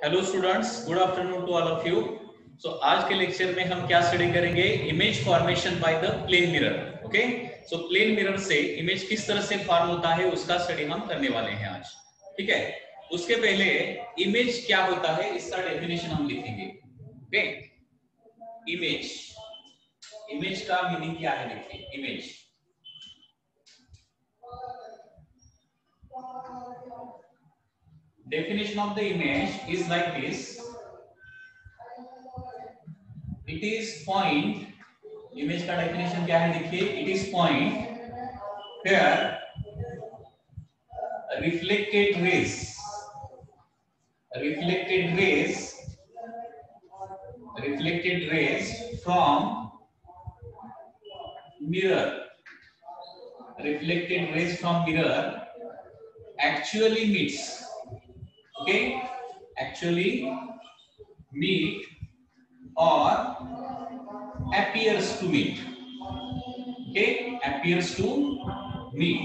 Hello students, good afternoon to all of you. So आज के lecture में हम क्या स्टडी करेंगे? Image formation by the plane mirror. Okay, so plane mirror से इमेज किस तरह से फॉर्म होता है उसका स्टडी हम करने वाले हैं आज। ठीक है, उसके पहले इमेज क्या होता है इसका डेफिनेशन हम लिखेंगे। ओके, इमेज, इमेज का मीनिंग क्या है देखिए। Image definition of the image is like this. It is point, image का definition क्या है देखिए। It is point where reflected rays from mirror, actually meets, okay, actually meet or appears to meet, okay, appears to meet,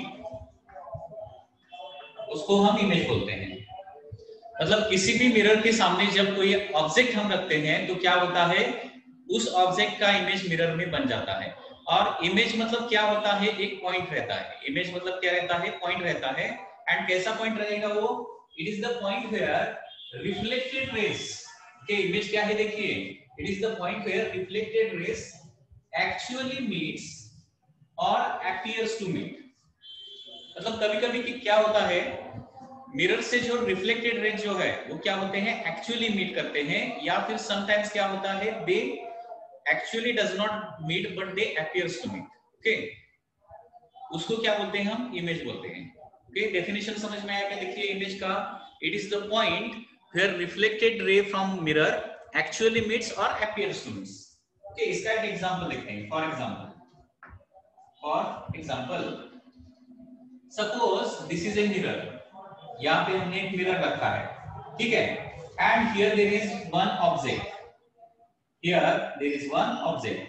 उसको हम image बोलते हैं। मतलब किसी भी मिरर के सामने जब कोई ऑब्जेक्ट हम रखते हैं तो क्या होता है, उस ऑब्जेक्ट का इमेज मिरर में बन जाता है। और इमेज मतलब क्या होता है, एक पॉइंट रहता है। इमेज मतलब क्या रहता है, पॉइंट रहता है। एंड कैसा पॉइंट रहेगा वो? It is the point where reflected rays, okay, image क्या है देखिए, it is the point where reflected rays actually meets और अपीयर्स टू मीट। मतलब कभी कभी क्या होता है, मिरर से जो रिफ्लेक्टेड रेज जो है वो क्या होते हैं, एक्चुअली मीट करते हैं, या फिर समटाइम्स क्या होता है, they actually does not meet but they appears to meet. Okay, उसको क्या बोलते हैं, हम इमेज बोलते हैं। ओके, डेफिनेशन समझ में आया क्या देखिए इमेज का? It is the point where reflected ray from mirror actually meets और अपीयर्स टू मीट्स। ओके, इसका एक एग्जांपल देखते हैं। For example suppose this is a mirror, यहाँ पे हमने एक मिरर रखा है, ठीक है, and here there is one object,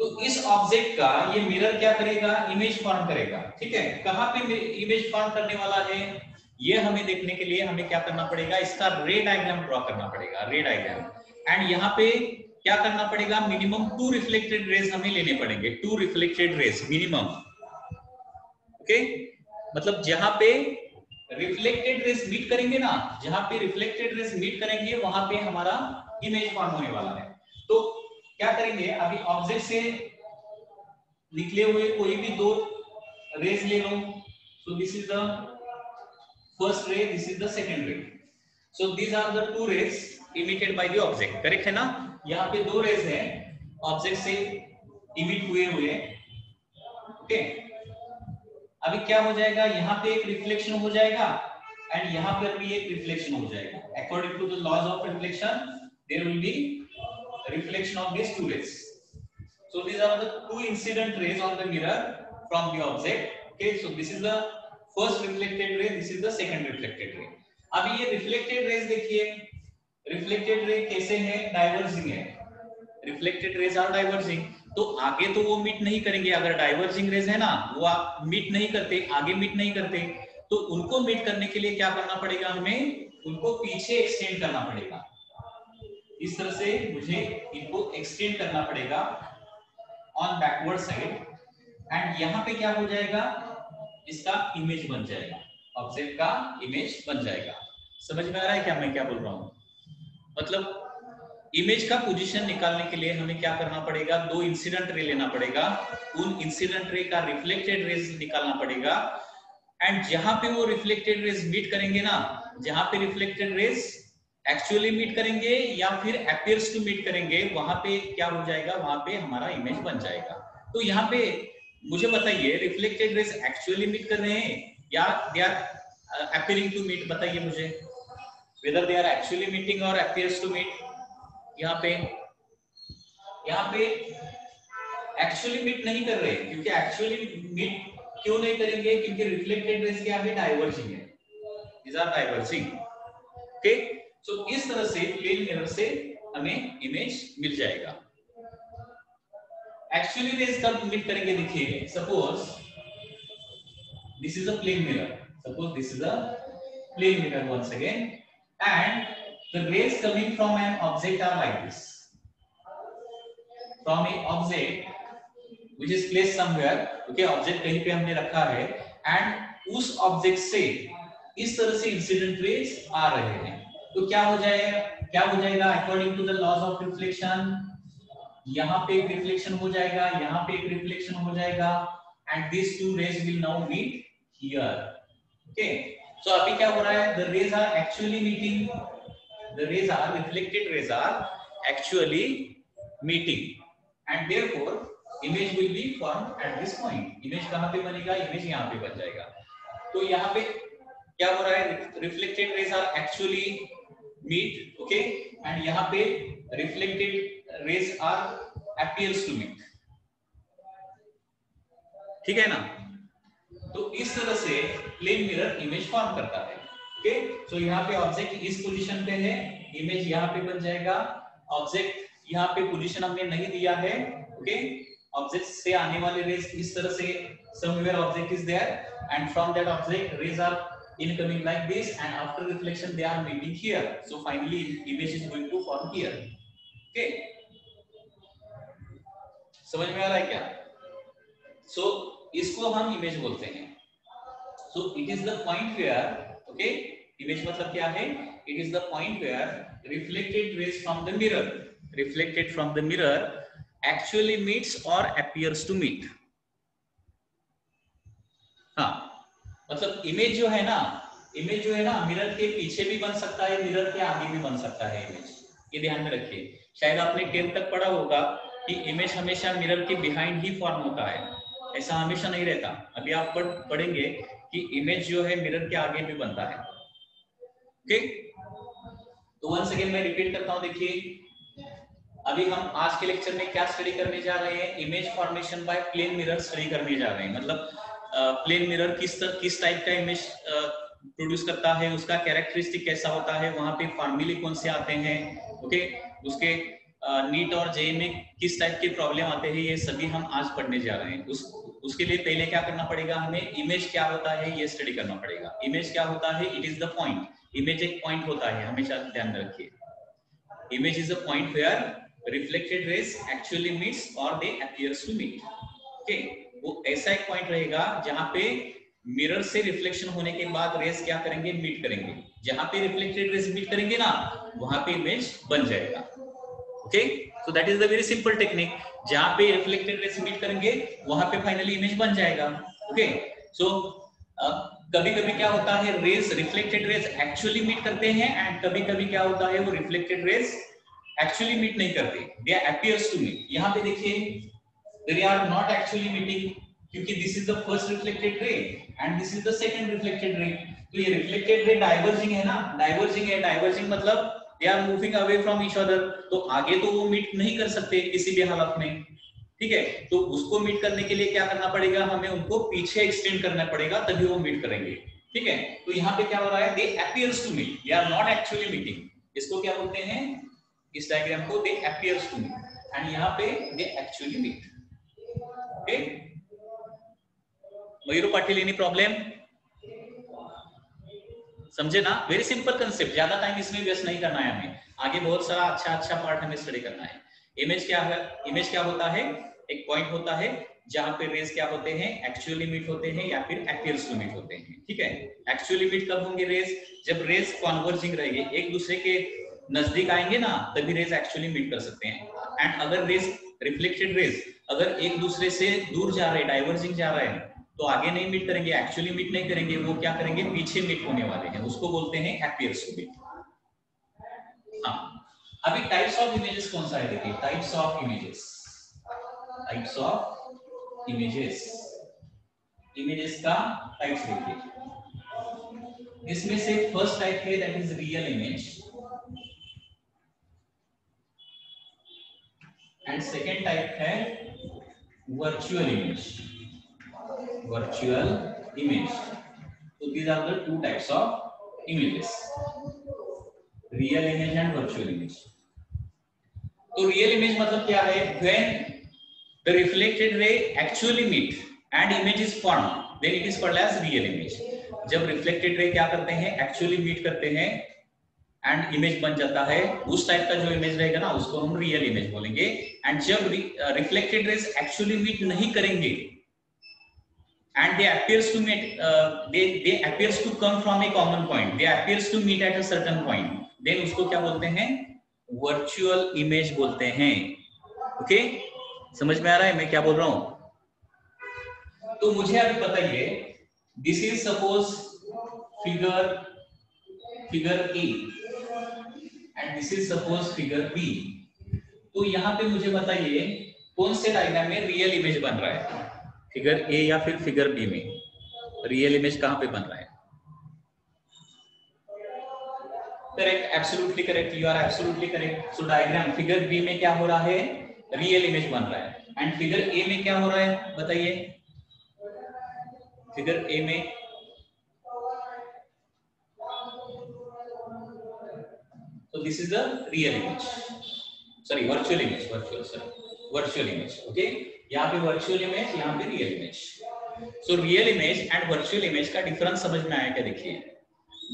तो इस ऑब्जेक्ट का ये मिरर क्या करेगा, इमेज फॉर्म करेगा। ठीक है, कहां पे इमेज फॉर्म करने वाला है ये हमें देखने के लिए हमें क्या करना पड़ेगा, इसका रे डायग्राम ड्रॉ करना पड़ेगा, रे डायग्राम। एंड यहाँ पे क्या करना पड़ेगा, मिनिमम 2 रिफ्लेक्टेड रेज हमें लेने पड़ेंगे, 2 रिफ्लेक्टेड रेज मिनिमम। ओके, मतलब जहां पे रिफ्लेक्टेड रेज मीट करेंगे ना, जहां पे रिफ्लेक्टेड रेज मीट करेंगे वहां पे हमारा इमेज फॉर्म होने वाला है। तो क्या करेंगे, अभी ऑब्जेक्ट से निकले हुए कोई भी 2 रेज ले लो। So this is the first ray, this is the second ray. So these are the 2 rays emitted by the object, correct है ना? यहाँ पे 2 रेज हैं ऑब्जेक्ट से इमिट हुए। ओके, अभी क्या हो जाएगा, यहाँ पे एक रिफ्लेक्शन हो जाएगा एंड यहाँ पर भी एक रिफ्लेक्शन हो जाएगा। According to the laws of reflection there will be reflection of these 2 rays. So these are the 2 incident rays on the mirror from the object. Okay, so this is the first reflected ray, this is the second reflected ray. अभी ये reflected rays देखिए, reflected ray कैसे है, diverging है। reflected rays are diverging, तो आगे तो वो मीट नहीं करेंगे। अगर डाइवर्जिंग रेज है ना, वो आप मीट नहीं करते, आगे मीट नहीं करते, तो उनको मीट करने के लिए क्या करना पड़ेगा, हमें उनको पीछे एक्सटेंड करना पड़ेगा। इस तरह से मुझे इनको एक्सटेंड करना पड़ेगा ऑन बैकवर्ड साइड, एंड यहाँ पे क्या हो जाएगा, इसका इमेज बन जाएगा, ऑब्जेक्ट का इमेज बन जाएगा। समझ में आ रहा है क्या मैं क्या बोल रहा हूँ? मतलब इमेज का पोजीशन निकालने के लिए हमें क्या करना पड़ेगा, 2 इंसिडेंट रे लेना पड़ेगा, उन इंसिडेंट रे का रिफ्लेक्टेड रेज निकालना पड़ेगा, एंड जहां पे वो रिफ्लेक्टेड रेज मीट करेंगे ना, जहां पे रिफ्लेक्टेड रेज एक्चुअली मीट करेंगे या फिर अपीयर्स टू मीट करेंगे, वहां पे क्या हो जाएगा, वहां पे हमारा इमेज बन जाएगा। तो यहाँ पे मुझे बताइए, रिफ्लेक्टेड रेज एक्चुअली मीट कर रहे हैं या they are appearing to meet? बताइए मुझे, whether they are actually meeting और अपीयर्स टू मीट। यहाँ पे एक्चुअली मीट नहीं कर रहे, क्योंकि एक्चुअली मीट क्यों नहीं करेंगे, क्योंकि रिफ्लेक्टेड रेज क्या है, डाइवर्जिंग है, दीज आर डाइवर्जिंग। ओके, तो इस तरह से प्लेन मिरर से हमें इमेज मिल जाएगा। एक्चुअली रेज कब मीट करेंगे देखिए, suppose this is a plane mirror, once again and the rays coming from an object are like this. From a object which is placed somewhere, okay, object कहीं पे हमने रखा है, and उस object से इस तरह से इंसिडेंट रेज आ रहे हैं, तो क्या हो जाएगा according to the laws of reflection, यहाँ पे एक रिफ्लेक्शन हो जाएगा, यहाँ पे एक रिफ्लेक्शन हो जाएगा, and this two rays will now meet here. Okay, so अभी क्या हो रहा है, the rays are actually meeting, the rays are reflected rays are actually meeting, and therefore image will be formed at this point. Image कहां पे बनेगा, image यहाँ पे बन जाएगा. तो यहाँ पे क्या हो रहा है, reflected rays are actually meet, okay, and यहाँ पे reflected rays are appears to meet. ठीक है ना. तो इस तरह से प्लेन मिरर इमेज फॉर्म करता है. ओके, सो यहाँ पे ऑब्जेक्ट इस पोजीशन पे है, इमेज यहाँ पे बन जाएगा. ऑब्जेक्ट यहाँ पे पोजीशन हमने नहीं दिया है, ओके, ऑब्जेक्ट से आने वाले रेज इस तरह से, somewhere object is there and from that object rays are incoming like this, and after reflection they are meeting here, so finally image is going to form here. Okay, समझ में आ रहा है क्या? So इसको हम इमेज बोलते हैं. So it is the point where, okay, image मतलब क्या है, it is the point where reflected rays from the mirror actually meets or appears to meet. हाँ, मतलब इमेज जो है ना मिरर के पीछे भी बन सकता है, मिरर के आगे भी बन सकता है इमेज. ये ध्यान में रखिए. शायद आपने 10th तक पढ़ा होगा कि इमेज हमेशा मिरर के बिहाइंड ही फॉर्म होता है, ऐसा हमेशा नहीं रहता. अभी आप पढ़ेंगे कि इमेज जो है मिरर के आगे भी बनता है. ओके, तो वंस अगेन मैं रिपीट करता हूं. देखिए, अभी हम आज के लेक्चर में क्या स्टडी करने जा रहे हैं, image formation by plane mirror study करने जा रहे हैं. मतलब प्लेन मिरर किस टाइप का इमेज प्रोड्यूस करता है, उसका कैरेक्टरिस्टिक कैसा होता है, वहां पे फॉर्मूले कौन से आते हैं, ओके, उसके नीट और जे में किस टाइप के प्रॉब्लम आते हैं, ये सभी हम आज पढ़ने जा रहे हैं. उसके लिए पहले क्या करना पड़ेगा, हमें इमेज क्या होता है ये स्टडी करना पड़ेगा. इमेज क्या होता है, it is the point. Image एक पॉइंट होता है, हमेशा ध्यान में रखिए. Image is a point where reflected rays actually meets और they appears to meet. Okay, वो ऐसा एक पॉइंट रहेगा जहां पे मिरर से रिफ्लेक्शन होने के बाद रेज क्या करेंगे, मीट करेंगे. जहां पे रिफ्लेक्टेड रेज मीट करेंगे ना, वहां पे इमेज बन जाएगा. Okay, so that is the very simple technique. जहां पे रिफ्लेक्टेड रेज मीट करेंगे वहां पे फाइनली इमेज बन जाएगा. ओके, सो कभी-कभी क्या होता है, rays reflected rays actually meet करते हैं, एंड कभी-कभी क्या होता है, वो रिफ्लेक्टेड रेज एक्चुअली मीट नहीं करते, दे अपीयर्स टू मीट. यहाँ पे देखिए, they are not actually meeting, क्योंकि this is the first reflected ray and this is the second reflected ray. तो ये reflected ray diverging है ना, diverging मतलब they are moving away from each other. तो आगे तो वो मीट नहीं कर सकते किसी भी हालत में. ठीक है, तो उसको मीट करने के लिए क्या करना पड़ेगा, हमें उनको पीछे एक्सटेंड करना पड़ेगा, तभी वो मीट करेंगे. ठीक है, तो यहाँ पे क्या हो रहा है, they appears to meet, they are not actually meeting. इसको क्या बोलते हैं, इस डायग्राम को they appears to meet, and यहाँ पे they actually meet. Okay, Mayur Patil, any problem? समझे ना, वेरी सिंपल कंसेप्ट. ज्यादा टाइम इसमें वेस्ट नहीं करना है हमें, आगे बहुत सारा अच्छा पार्ट हमें स्टडी करना है. इमेज क्या है, इमेज क्या होता है, एक पॉइंट होता है जहां पे रेज क्या होते हैं, एक्चुअली मीट होते हैं या फिर अपीयर्स टू मीट होते हैं. ठीक है, एक्चुअली मीट कब होंगे रेज, जब रेज कन्वर्जिंग रहेंगे, एक दूसरे के नजदीक आएंगे ना, तभी रेज एक्चुअली मीट कर सकते हैं. एंड अगर रेज रिफ्लेक्टेड रेज अगर एक दूसरे से दूर जा रहे, डाइवर्जिंग जा रहे हैं, तो आगे नहीं मीट करेंगे, एक्चुअली मीट नहीं करेंगे, वो क्या करेंगे, पीछे मीट होने वाले हैं, उसको बोलते हैं अपीयर्स टू मीट. हाँ, अभी टाइप्स ऑफ इमेजेस कौन सा है, देखिए, टाइप्स ऑफ इमेजेस का टाइप्स देखिए. इसमें से फर्स्ट टाइप है that is real image, and second type है virtual image. So these are the two types of images, real image and virtual image. तो real image मतलब क्या है, when the reflected ray actually meet and image is formed, then it is called as real image. जब reflected ray क्या करते हैं, actually meet करते हैं, एंड इमेज बन जाता है, उस टाइप का जो इमेज रहेगा ना उसको हम रियल इमेज बोलेंगे। एंड जब रिफ्लेक्टेड रेज एक्चुअली मीट नहीं करेंगे and they appears to meet they appears to come from a common point, they appears to meet at a certain point, then उसको क्या बोलते हैं, वर्चुअल इमेज बोलते हैं। ओके, समझ में आ रहा है मैं क्या बोल रहा हूं? तो मुझे अभी बताइए, this is suppose figure A and this is suppose figure B. तो यहाँ पे मुझे बताइए कौन से डायग्राम में रियल इमेज बन रहा है, फिगर ए या फिर फिगर बी में रियल इमेज कहां पे बन रहा है? Correct, absolutely correct, you are absolutely correct. So diagram figure B में क्या हो रहा है, रियल इमेज बन रहा है। एंड फिगर ए में क्या हो रहा है बताइए, फिगर ए में so this is the real image, sorry virtual image, virtual image, okay, यहाँ पे virtual image, यहाँ पे real image। so real image and virtual image का डिफरेंस समझ में आया क्या? देखिए,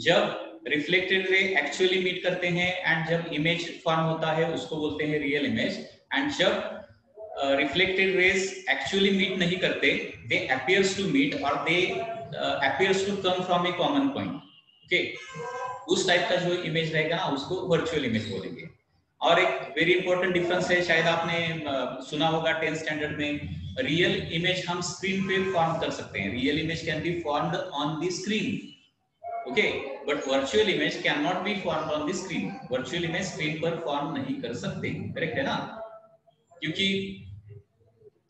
जब रिफ्लेक्टेड रे एक्चुअली मीट करते हैं एंड जब इमेज फॉर्म होता है उसको बोलते हैं रियल इमेज, एंड जब रिफ्लेक्टेड रेज एक्चुअली मीट नहीं करते, दे अपीयर्स टू मीट और they appears to come from a common point. Okay, उस टाइप का जो इमेज रहेगा ना उसको वर्चुअल इमेज बोलेंगे। और एक वेरी इंपॉर्टेंट डिफरेंस है, शायद आपने सुना होगा 10th स्टैंडर्ड में, रियल इमेज हम स्क्रीन पे फॉर्म कर सकते हैं, real image can be formed on the screen, okay, but virtual image can not be formed on the screen, virtual image screen पर फॉर्म नहीं कर सकते। करेक्ट है ना, क्योंकि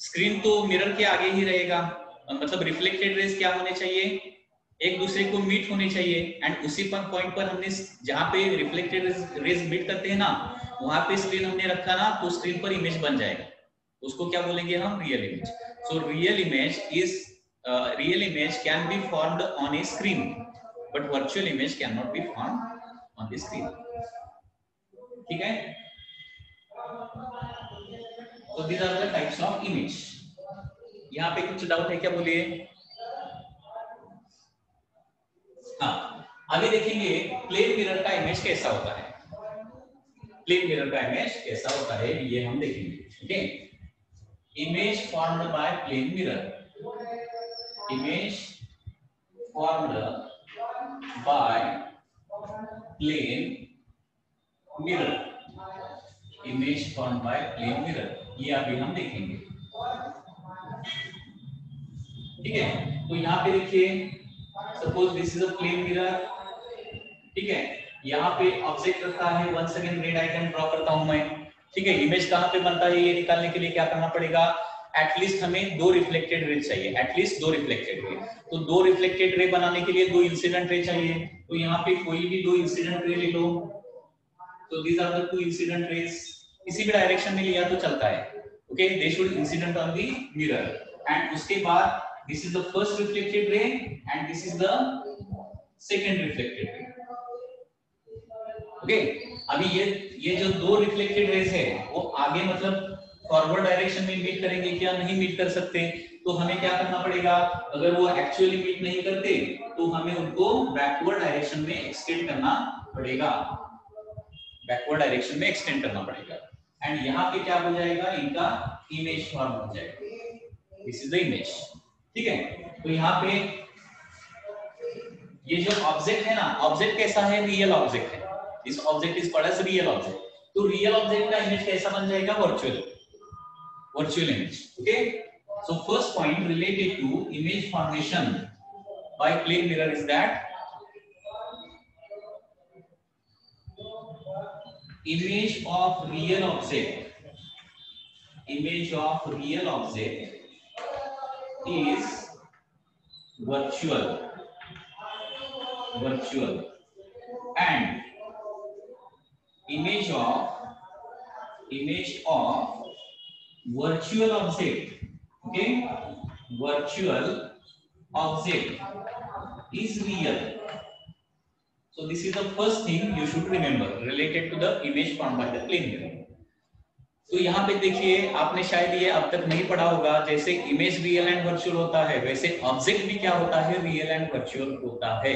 स्क्रीन तो मिरर के आगे ही रहेगा, मतलब रिफ्लेक्टेड रेज क्या होने चाहिए, एक दूसरे को मीट होने चाहिए, एंड उसी पॉइंट पर हमने जहां पे रिफ्लेक्टेड रेज मीट करते हैं ना वहां पे स्क्रीन हमने रखा ना, तो स्क्रीन पर इमेज बन जाएगा, उसको क्या बोलेंगे हम, real image. So real image can be formed on a screen but virtual image can not be formed on the screen. ठीक है, तो these are the types of image. यहाँ पे कुछ डाउट है क्या, बोलिए। हाँ, आगे देखेंगे प्लेन मिरर का इमेज कैसा होता है, प्लेन मिरर का इमेज कैसा होता है ये हम देखेंगे। Okay, image formed by plane mirror, image formed by plane mirror, image formed by plane mirror, ये अभी हम देखेंगे। ठीक है, तो यहाँ पे देखिए, suppose this is a plane mirror, ठीक है, यहाँ पे ऑब्जेक्ट रखता है, one second ray diagram draw करता हूं मैं। ठीक है, इमेज कहाँ पे बनता है ये निकालने के लिए क्या करना पड़ेगा, एटलीस्ट हमें दो रिफ्लेक्टेड रे चाहिए, एटलीस्ट दो रिफ्लेक्टेड रे। तो दो रिफ्लेक्टेड रे बनाने के लिए दो इंसिडेंट रे चाहिए, तो यहाँ पे कोई भी दो इंसिडेंट रे ले लो, तो these are the two incident rays, किसी भी डायरेक्शन में लिया तो चलता है। Okay, they should incident on the mirror, and उसके बाद this is the first reflected ray and this is the second reflected ray। Okay, अभी ये जो दो रिफ्लेक्टेड रेज है वो आगे मतलब फॉरवर्ड डायरेक्शन में मीट करेंगे क्या, नहीं मीट कर सकते, तो हमें क्या करना पड़ेगा, अगर वो एक्चुअली मीट नहीं करते तो हमें उनको बैकवर्ड डायरेक्शन में एक्सटेंड करना पड़ेगा, बैकवर्ड डायरेक्शन में एक्सटेंड करना पड़ेगा, एंड यहाँ पे क्या हो जाएगा, इनका इमेज फॉर्म हो जाएगा, दिस इज द इमेज। ठीक है, तो यहाँ पे ये जो ऑब्जेक्ट है ना, ऑब्जेक्ट कैसा है, रियल ऑब्जेक्ट है, this object is called as real object, तो रियल ऑब्जेक्ट का इमेज कैसा बन जाएगा, virtual image. Okay, so first point related to image formation by plane mirror is that image of real object is virtual and image of virtual object, okay, virtual object is real। So this is the first thing you should remember related to the image formed by the plane mirror। तो यहाँ पे देखिए, आपने शायद ये अब तक नहीं पढ़ा होगा, जैसे इमेज रियल एंड वर्चुअल होता है वैसे ऑब्जेक्ट भी क्या होता है, रियल एंड वर्चुअल होता है।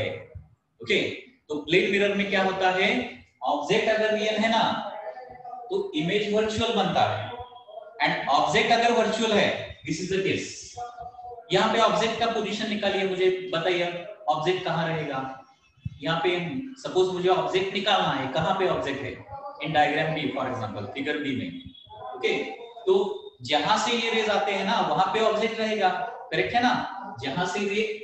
ओके, तो प्लेन मिरर में क्या होता है, ऑब्जेक्ट अगर रियल है ना तो इमेज वर्चुअल बनता है, एंड ऑब्जेक्ट अगर वर्चुअल है, दिस इज द केस। यहाँ पे ऑब्जेक्ट का पोजीशन निकालिए, मुझे बताइए ऑब्जेक्ट कहाँ रहेगा। यहाँ पे सपोज मुझे ऑब्जेक्ट निकालना है, कहाँ पे ऑब्जेक्ट है, in diagram B for example, figure B में। ओके, तो जहां से ये रेज आते हैं ना वहां पे ऑब्जेक्ट रहेगा, करेक्ट है ना। जहां से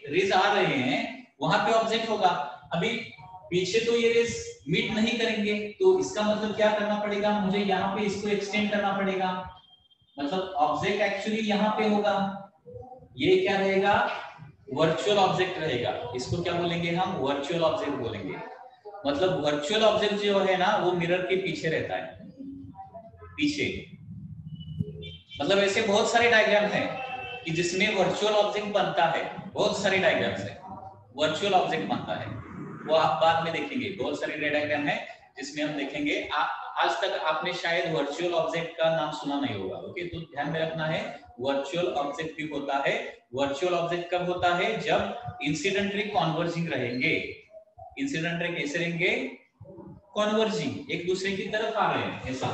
रेज आ रहे हैं वहां पे ऑब्जेक्ट होगा। अभी पीछे तो ये रेज मीट नहीं करेंगे, तो इसका मतलब क्या करना पड़ेगा, मुझे यहाँ पे इसको एक्सटेंड करना पड़ेगा, मतलब ऑब्जेक्ट एक्चुअली यहाँ पे होगा। ये क्या रहेगा, वर्चुअल ऑब्जेक्ट रहेगा। इसको क्या बोलेंगे हम, वर्चुअल ऑब्जेक्ट बोलेंगे। मतलब वर्चुअल ऑब्जेक्ट जो है ना वो मिरर के पीछे रहता है, पीछे। मतलब ऐसे बहुत सारे डायग्राम हैं कि जिसमें वर्चुअल ऑब्जेक्ट बनता है, बहुत सारे डायग्राम्स हैं वर्चुअल ऑब्जेक्ट बनता है, वो आप बाद में देखेंगे। बहुत सारे डायग्राम है जिसमें हम देखेंगे। आज तक आपने शायद वर्चुअल ऑब्जेक्ट का नाम सुना नहीं होगा। ओके, तो ध्यान में रखना है, वर्चुअल ऑब्जेक्ट भी होता है। वर्चुअल ऑब्जेक्ट कब होता है, जब इंसिडेंट रे कॉन्वर्जिंग रहेंगे। इंसिडेंट रे कैसे रहेंगे, कॉन्वर्जिंग, एक दूसरे की तरफ आ रहे हैं ऐसा।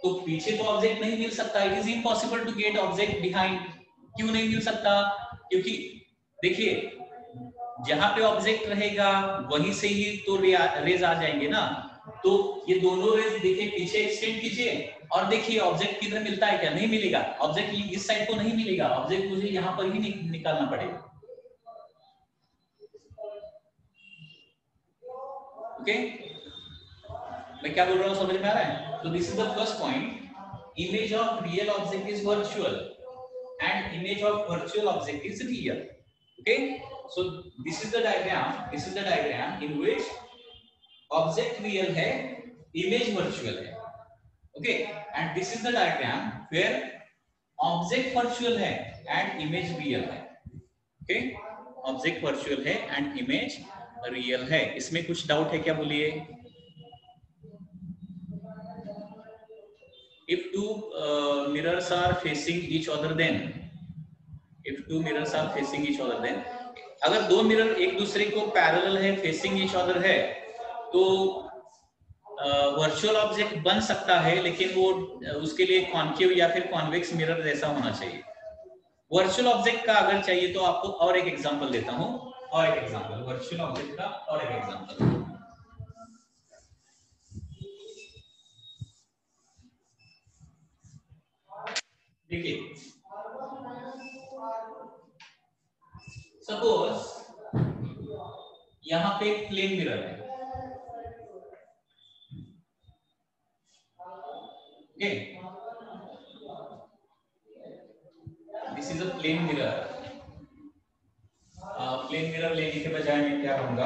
तो पीछे तो ऑब्जेक्ट नहीं मिल सकता, it is impossible to get object behind. क्यों नहीं मिल सकता, क्योंकि देखिए जहां पे ऑब्जेक्ट रहेगा वहीं से ही तो रेज आ जाएंगे ना। तो ये दोनों रेज देखिए पीछे एक्सटेंड कीजिए और देखिए ऑब्जेक्ट किधर मिलता है, क्या नहीं मिलेगा। ऑब्जेक्ट इस साइड को नहीं मिलेगा, ऑब्जेक्ट मुझे यहाँ पर ही निकालना पड़ेगा। ओके, मैं क्या बोल रहा हूँ समझ में आ रहा है। तो this is the first point, image of real object is virtual and image of virtual object is real. Okay, so this is the diagram in which object real है, image virtual है. Okay, and this is the diagram where object virtual है and image real है. Okay, object virtual है and image real है। इसमें कुछ doubt है क्या, बोलिए। If two mirrors are facing each other, then if two mirrors are facing each other, then अगर दो मिरर एक दूसरे को पैरेलल है, फेसिंग ईच अदर है, तो वर्चुअल ऑब्जेक्ट बन सकता है, लेकिन वो उसके लिए कॉन्केव या फिर कॉन्वेक्स मिरर जैसा होना चाहिए। वर्चुअल ऑब्जेक्ट का अगर चाहिए तो आपको और एक एग्जांपल देता हूं, और एक एग्जांपल वर्चुअल ऑब्जेक्ट का, और एक एग्जांपल देखिए। सपोज यहां पे एक प्लेन मिरर है, okay, this is a plane mirror. Plane mirror लेने के बजाय मैं क्या करूंगा,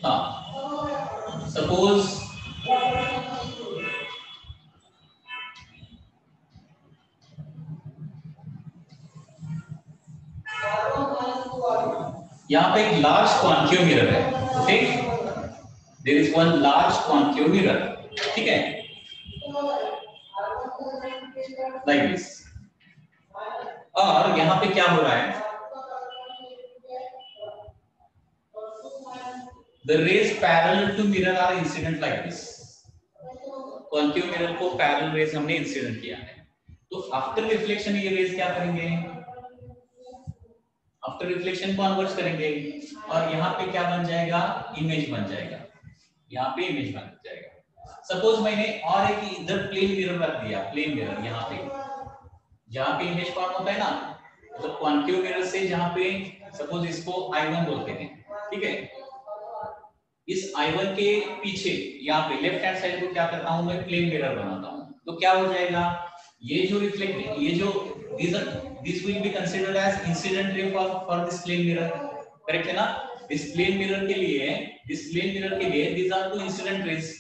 हाँ सपोज यहाँ पे एक लार्ज कॉन्केव मिरर है, ठीक, there is one large concave mirror, ठीक है, लाइक दिस। और यहाँ पे क्या हो रहा है, the rays parallel to mirror are incident like this। Concave mirror को पैरेलल रेज हमने इंसिडेंट किया है, तो आफ्टर रिफ्लेक्शन ये रेज क्या करेंगे, आफ्टर रिफ्लेक्शन कन्वर्ज करेंगे, और यहाँ पे क्या बन जाएगा, इमेज बन जाएगा, यहाँ पे इमेज बन जाएगा। सपोज मैंने और एक इधर प्लेन मिरर रख दिया, प्लेन मिरर यहाँ पे, जहाँ पे इमेज फॉर्म होता है ना, मतलब कॉन्केव मिरर से जहाँ पे सपोज इसको I1 बोलते हैं, ठीक है, इस I1 के पीछे यहाँ पे लेफ्ट हैंड साइड को क्या करता हूँ मैं, प्लेन मिरर बनाता हूँ। तो क्या हो जाएगा, ये जो रिफ्लेक्ट, ये जो this will be considered as incident ray for this plane mirror, correct है ना। दिस प्लेन मिरर के लिए these are two incident rays,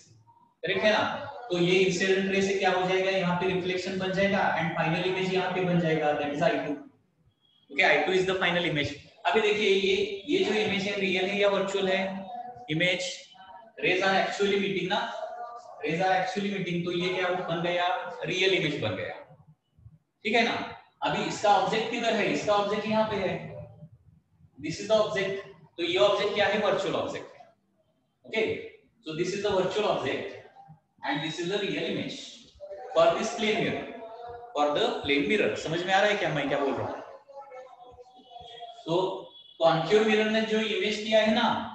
correct है ना। तो ये इंसिडेंट रे से क्या हो जाएगा, यहाँ पे रिफ्लेक्शन बन जाएगा एंड फाइनल इमेज यहाँ पे बन जाएगा, that is I2। Okay, I2 is the final image. अभी देखिए ये जो इमेज है रियल है या वर्चुअल है, image rays are actually meeting ना, रेज आर एक्चुअली मीटिंग, तो ये क्या बन गया, रियल इमेज बन गया, ठीक है ना। अभी इसका ऑब्जेक्ट किधर है, इसका ऑब्जेक्ट यहाँ पे है, दिस इज द ऑब्जेक्ट, तो ये ऑब्जेक्ट क्या है, वर्चुअल ऑब्जेक्ट है। Okay, so this is the virtual object and this is the real image for this plane mirror, for the plane mirror. समझ में आ रहा है क्या मैं क्या बोल रहा हूँ? तो कॉन्केव मिरर ने जो इमेज किया है ना,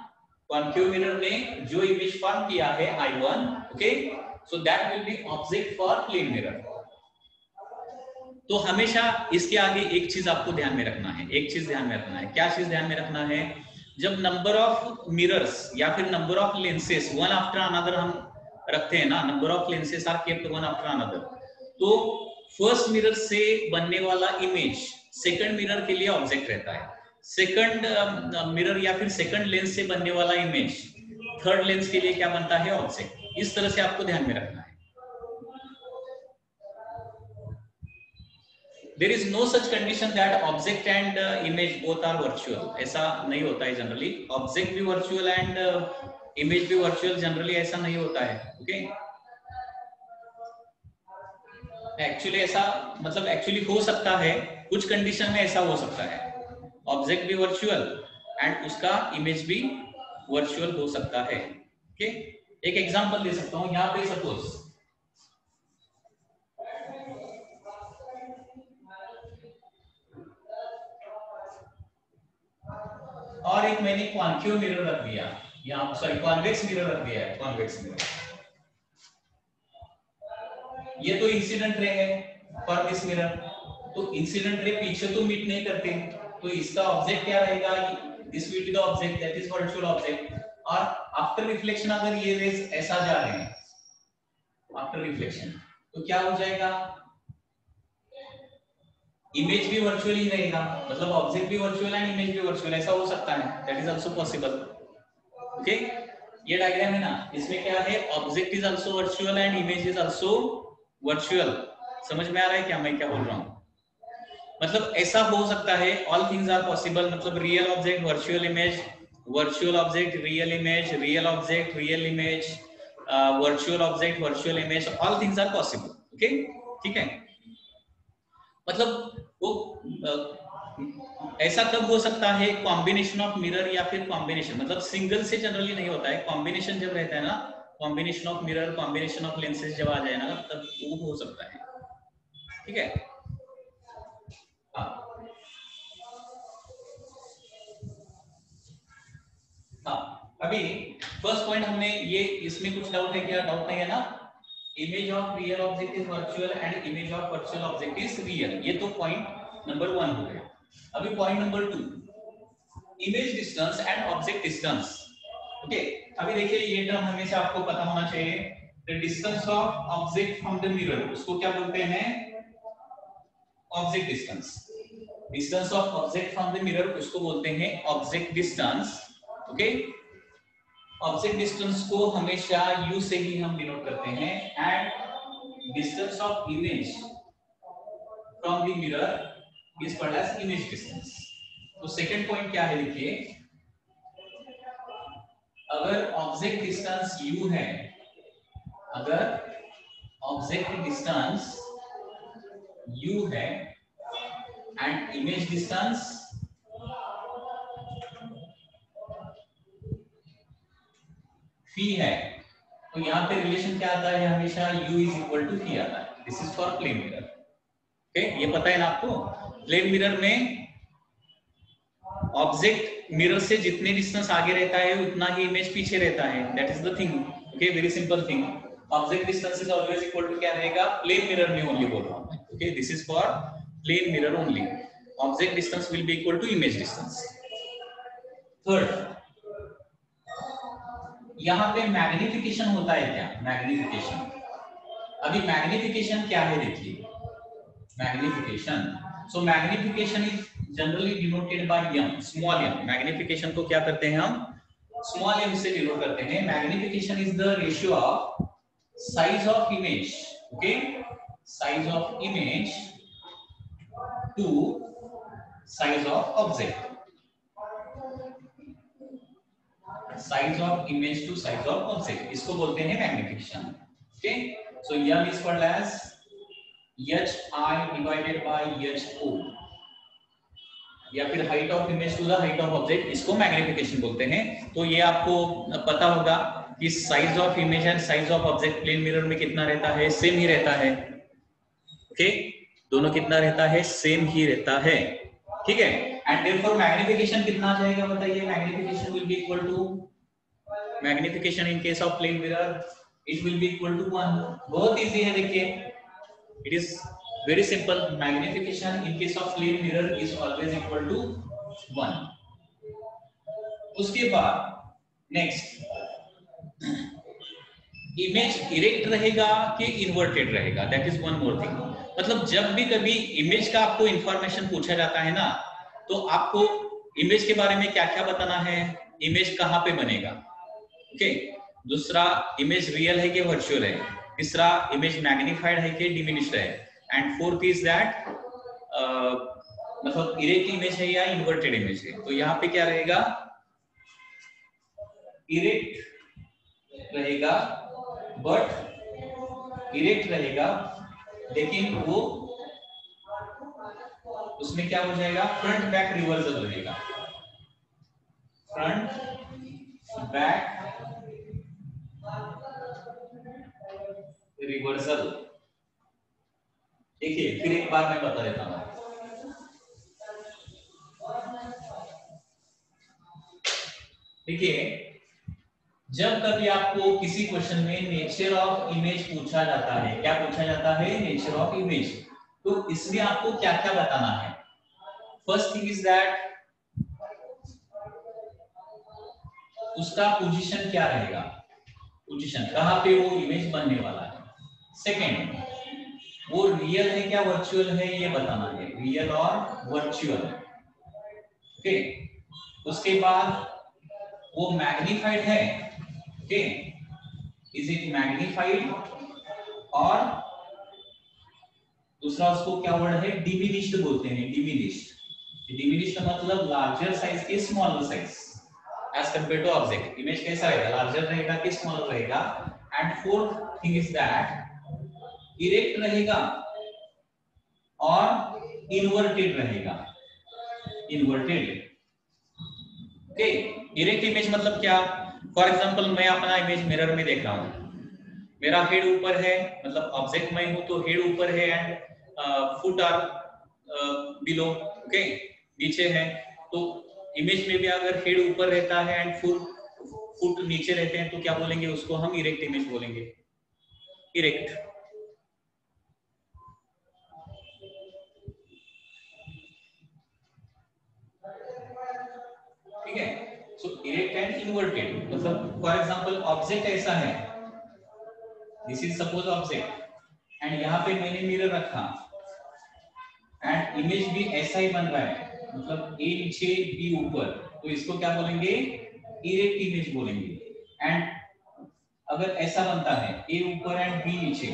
कॉन्केव मिरर ने जो इमेज फॉर्म किया है I1, okay, so that will be object for plane mirror. तो हमेशा इसके आगे एक चीज आपको ध्यान में रखना है, एक चीज ध्यान में रखना है। क्या चीज ध्यान में रखना है? जब नंबर ऑफ मिरर्स या फिर number of lenses one after another हम रखते हैं ना, number of lenses are kept one after another, तो फर्स्ट मिरर से बनने वाला इमेज सेकंड मिरर के लिए ऑब्जेक्ट रहता है, सेकंड मिरर या फिर सेकंड लेंस से बनने वाला इमेज थर्ड लेंस के लिए क्या बनता है, ऑब्जेक्ट। इस तरह से आपको ध्यान में रखना है। There is no such condition that object and image both are virtual. ऐसा नहीं होता है जनरली, ऑब्जेक्ट भी वर्चुअल एंड इमेज भी वर्चुअल, जनरली ऐसा नहीं होता है। ओके, एक्चुअली ऐसा मतलब एक्चुअली हो सकता है, कुछ कंडीशन में ऐसा हो सकता है, ऑब्जेक्ट भी वर्चुअल एंड उसका इमेज भी वर्चुअल हो सकता है। ओके, एक एग्जांपल दे सकता हूं यहाँ पे, सपोज और एक मैंने कॉन्केव मिरर रख दिया यहाँ, सॉरी कॉन्वेक्स मिरर रख दिया है, कॉन्वेक्स मिरर, ये तो इंसिडेंट रे है फॉर दिस मिरर, तो इंसिडेंट रे पीछे तो मीट नहीं करते, तो इसका ऑब्जेक्ट क्या रहेगा, this will be the object, that is virtual object. और आफ्टर रिफ्लेक्शन अगर ये रेज ऐसा जा रहे हैं, आफ्टर रिफ्लेक्शन, तो क्या हो जाएगा, इमेज भी वर्चुअल ही रहेगा, मतलब ऑब्जेक्ट भी वर्चुअल है, इमेज भी वर्चुअल, ऐसा हो सकता है, that is also possible. Okay, ये डायग्राम है ना, इसमें क्या है, object is also virtual and image is also virtual. समझ में आ रहा है क्या मैं क्या बोल रहा हूँ? मतलब ऐसा हो सकता है, ऑल थिंग्स आर पॉसिबल, मतलब real object virtual image, virtual object real image, real object real image, virtual object virtual image, all things are possible. Okay, ठीक है, मतलब वो ऐसा कब हो सकता है, कॉम्बिनेशन ऑफ मिरर या फिर कॉम्बिनेशन, मतलब सिंगल से जनरली नहीं होता है, कॉम्बिनेशन जब रहता है ना, combination of mirror combination of lenses जब आ जाए ना, तब वो हो सकता है। ठीक है, हाँ, अभी फर्स्ट पॉइंट हमने ये, इसमें कुछ डाउट है क्या? डाउट नहीं है ना, image of real object is virtual and image of virtual object is real, ये तो पॉइंट नंबर 1 हो गया। अभी point number 2, image distance and object distance. Okay, अभी देखिए ये टर्म हमेशा आपको पता होना चाहिए, the distance of object from the mirror, उसको क्या बोलते हैं, object distance. Distance of object from the mirror उसको बोलते हैं object distance. Okay, object distance को हमेशा u से ही हम डिनोट करते हैं, and distance of image from the mirror is called as image distance. तो सेकंड पॉइंट क्या है, देखिए, अगर ऑब्जेक्ट डिस्टेंस u है, अगर ऑब्जेक्ट डिस्टेंस u है एंड इमेज डिस्टेंस phi है, तो यहाँ पे रिलेशन क्या आता है, हमेशा u is equal to phi आता है। This is for plane mirror. Okay, ये पता है ना आपको, प्लेन मिरर में ऑब्जेक्ट मिरर से जितने डिस्टेंस आगे रहता है उतना ही इमेज पीछे रहता है, that is the thing. Okay, very simple thing, object distance is always equal to क्या रहेगा, प्लेन मिरर में ओनली बोल रहा हूं मैं। Okay, this is for plane mirror only, object distance will be equal to image distance. Third, यहाँ पे magnification होता है क्या, मैग्निफिकेशन, अभी मैग्निफिकेशन क्या है देखिए, magnification, so magnification is generally denoted by m, small m। Magnification को क्या करते हैं हम, स्मॉल m से डिनोट करते हैं। Magnification is the ratio of size of image, okay, size of image to size of object, size of image to size of object, इसको बोलते हैं magnification. Okay, so m is called as H I divided by H O, या फिर height of image to the height of object, इसको magnification बोलते हैं। तो ये आपको पता होगा कि size of image and size of object plane mirror में कितना रहता है, सेम ही रहता है। ओके, दोनों कितना रहता है, सेम ही रहता है, ठीक है। एंड देयरफॉर मैग्निफिकेशन कितना आ जाएगा बताइए, magnification will be equal to, magnification in case of plane mirror it will be equal to 1। बहुत इजी है, देखिए it is very simple, magnification in case of plane mirror is always equal to 1। उसके बाद next, image erect रहेगा कि inverted रहेगा, that is one more thing. मतलब जब भी कभी इमेज का आपको इंफॉर्मेशन पूछा जाता है ना, तो आपको इमेज के बारे में क्या क्या बताना है, इमेज कहाँ पे बनेगा, ओके। दूसरा, इमेज रियल है कि वर्चुअल है। तीसरा, इमेज मैग्नीफाइड है कि डिमिनिश्ड है। एंड फोर्थ इज दैट मतलब इरेक्ट इमेज है या इन्वर्टेड इमेज है। तो यहाँ पे क्या रहेगा, इरेक्ट रहेगा, बट इरेक्ट रहेगा लेकिन वो उसमें क्या हो जाएगा, फ्रंट बैक रिवर्सल रहेगा, फ्रंट बैक रिवर्सल। देखिए फिर एक बार मैं बता देता हूं, देखिए जब कभी आपको किसी क्वेश्चन में नेचर ऑफ इमेज पूछा जाता है, क्या पूछा जाता है, नेचर ऑफ इमेज, तो इसमें आपको क्या क्या बताना है। फर्स्ट थिंग इज दैट उसका पोजीशन क्या रहेगा, पोजीशन कहां पे वो इमेज बनने वाला है। सेकेंड, वो रियल है क्या वर्चुअल है, ये बताना है, रियल और वर्चुअल, ओके। उसके बाद वो मैग्नीफाइड है, ओके, इज इट मैग्नीफाइड, और दूसरा उसको क्या वर्ड है, डिमिनिश्ड बोलते हैं, डिमिनिश्ड। डिमिनिश्ड मतलब लार्जर साइज के smaller size as compare to object. Image कैसा रहेगा, लार्जर रहेगा कि स्मॉलर रहेगा। And fourth thing is that erect रहेगा और इन्वर्टेड रहेगा, इन्वर्टेड, ओके। इरेक्ट इमेज मतलब क्या, फॉर एग्जांपल मैं अपना इमेज मिरर में देख रहा हूं, मेरा हेड ऊपर है, मतलब ऑब्जेक्ट मैं हूं तो हेड ऊपर है and foot are below, okay, नीचे है। तो इमेज में भी अगर हेड ऊपर रहता है एंड फुट नीचे रहते हैं तो क्या बोलेंगे, उसको हम इरेक्ट इमेज बोलेंगे, इरेक्ट। ठीक है, सो इरेक्ट एंड इन्वर्टेड मतलब फॉर एग्जांपल ऑब्जेक्ट ऐसा है, this is suppose object, and यहाँ पे मैंने मिरर रखा एंड इमेज भी ऐसा ही बन रहा है, मतलब ए नीचे बी ऊपर, तो इसको क्या बोलेंगे, इरेक्ट इमेज बोलेंगे। एंड अगर ऐसा बनता है ए ऊपर एंड बी नीचे,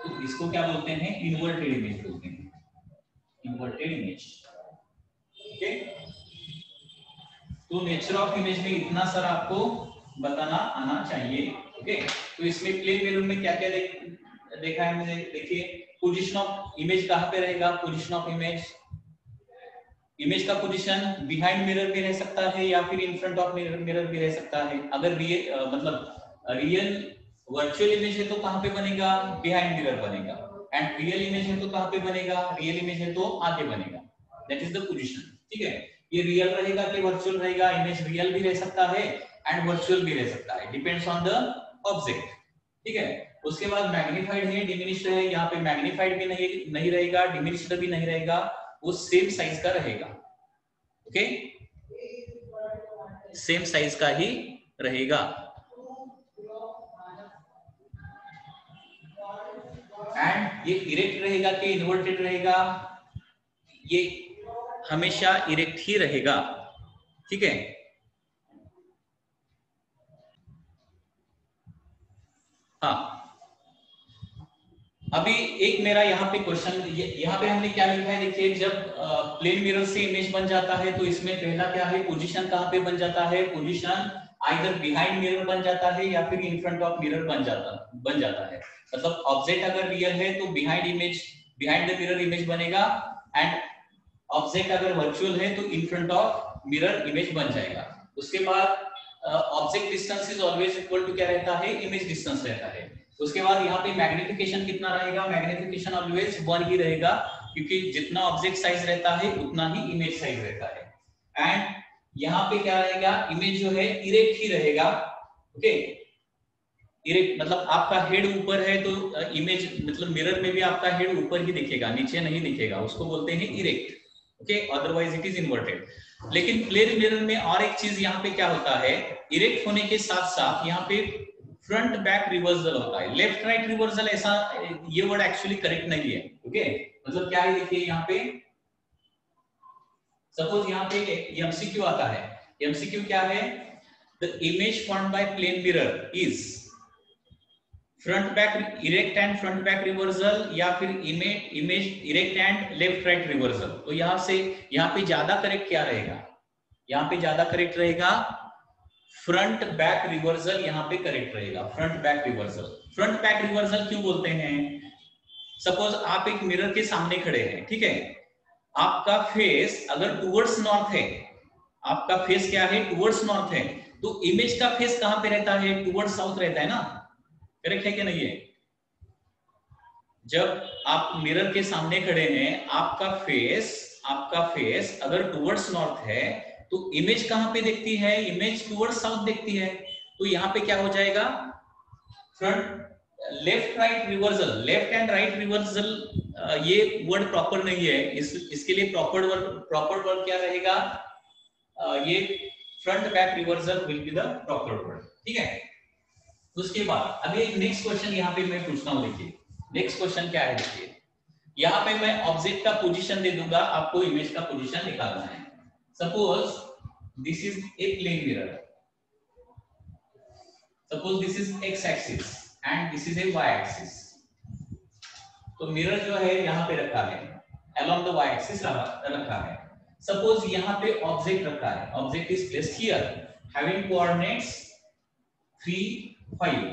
तो इसको क्या बोलते हैं, इन्वर्टेड इमेज बोलते हैं, इन्वर्टेड इमेज, ओके। तो नेचर ऑफ इमेज में इतना सारा आपको बताना आना चाहिए, ओके। तो इसमें प्लेन मिरर में क्या क्या देखा है मैंने, देखिए पोजीशन ऑफ इमेज कहां पे रहेगा, पोजीशन ऑफ इमेज, इमेज का पोजीशन बिहाइंड मिरर भी रह सकता है या फिर इन फ्रंट ऑफ मिरर भी रह सकता है। अगर रियल मतलब रियल वर्चुअल इमेज है तो कहां पे बनेगा, बिहाइंड मिरर बनेगा। एंड रियल इमेज है तो कहां पे बनेगा, रियल इमेज है तो आगे बनेगा, दैट इज द पोजीशन, ठीक है। ये रियल रहेगा कि वर्चुअल रहेगा, इमेज रियल भी रह सकता है एंड वर्चुअल भी रह सकता है, डिपेंड्स ऑन द ऑब्जेक्ट, ठीक है। उसके बाद मैग्नीफाइड है, डिमिनिश्ड है, यहाँ पे मैग्नीफाइड भी नहीं रहेगा, डिमिनिश्ड भी नहीं रहेगा, वो सेम साइज का रहेगा, ओके, सेम साइज का ही रहेगा। एंड ये इरेक्ट रहेगा कि इन्वर्टेड रहेगा, ये हमेशा इरेक्ट ही रहेगा, ठीक है। हाँ, अभी एक मेरा यहाँ पे क्वेश्चन, यहाँ पे हमने क्या लिखा है, देखिए जब प्लेन मिरर से इमेज बन जाता है तो इसमें पहला क्या है, पोजीशन कहाँ पे बन जाता है, पोजीशन आइदर बिहाइंड मिरर बन जाता है या फिर इन फ्रंट ऑफ मिरर बन जाता है। मतलब ऑब्जेक्ट अगर रियल है तो behind behind the mirror image बनेगा, एंड ऑब्जेक्ट अगर वर्चुअल है तो in front of mirror image बन जाएगा। उसके बाद object distance is always equal to क्या रहता है, इमेज डिस्टेंस रहता है। उसके बाद यहाँ पे मैग्निफिकेशन कितना रहेगा, मैग्निफिकेशन ऑलवेज 1 ही रहेगा, क्योंकि जितना ऑब्जेक्ट साइज रहता है उतना ही इमेज साइज रहता है। एंड यहाँ पे क्या रहेगा, इमेज जो है इरेक्ट ही रहेगा। ओके, इरेक्ट मतलब आपका हेड ऊपर है तो इमेज मतलब मिरर में भी आपका हेड ऊपर ही दिखेगा, नीचे नहीं दिखेगा, उसको बोलते हैं erect. Okay, otherwise it is inverted. लेकिन प्लेन मिरर में और एक चीज यहाँ पे क्या होता है, इरेक्ट होने के साथ साथ यहाँ पे फ्रंट बैक रिवर्सल होता है। लेफ्ट राइट रिवर्सल ऐसा ये वर्ड एक्चुअली करेक्ट नहीं है। ओके, मतलब क्या है, देखिए यहाँ पे सपोज यहाँ पे एमसीक्यू आता है। एमसीक्यू क्या है, the image formed by plane mirror is front back erect and front back reversal, या फिर image erect and left right reversal. तो यहाँ से यहाँ पे ज्यादा करेक्ट क्या रहेगा, यहाँ पे ज्यादा करेक्ट रहेगा फ्रंट बैक रिवर्सल, यहाँ पे करेक्ट रहेगा front back reversal. Front back reversal क्यों बोलते हैं, सपोज आप एक मिरर के सामने खड़े हैं, ठीक है, आपका फेस अगर टुवर्ड्स नॉर्थ है, आपका फेस क्या है, टुवर्ड्स नॉर्थ है, तो इमेज का फेस कहां पे रहता है, टुवर्ड्स साउथ रहता है ना, करेक्ट है कि नहीं है। जब आप मिरर के सामने खड़े हैं, आपका फेस अगर टुवर्ड्स नॉर्थ है तो इमेज कहां पे दिखती है, इमेज टुवर्ड्स साउथ दिखती है। तो यहाँ पे क्या हो जाएगा, front left right reversal, left and right reversal, ये वर्ड प्रॉपर नहीं है, इसके लिए प्रॉपर वर्ड क्या रहेगा, ये front back reversal will be the proper word, ठीक है। उसके बाद अभी एक नेक्स्ट क्वेश्चन यहाँ पे मैं पूछता हूँ, देखिए नेक्स्ट क्वेश्चन क्या है, देखिए यहाँ पे मैं ऑब्जेक्ट का पोजीशन दे दूंगा, आपको इमेज का पोजीशन निकालना है। Suppose this is a plane mirror, suppose this is X axis and this is a Y axis. तो मिरर जो है यहाँ पे रखा है, along the y axis रखा है। सपोज यहाँ पे ऑब्जेक्ट रखा है, object is placed here having coordinates 3, 5।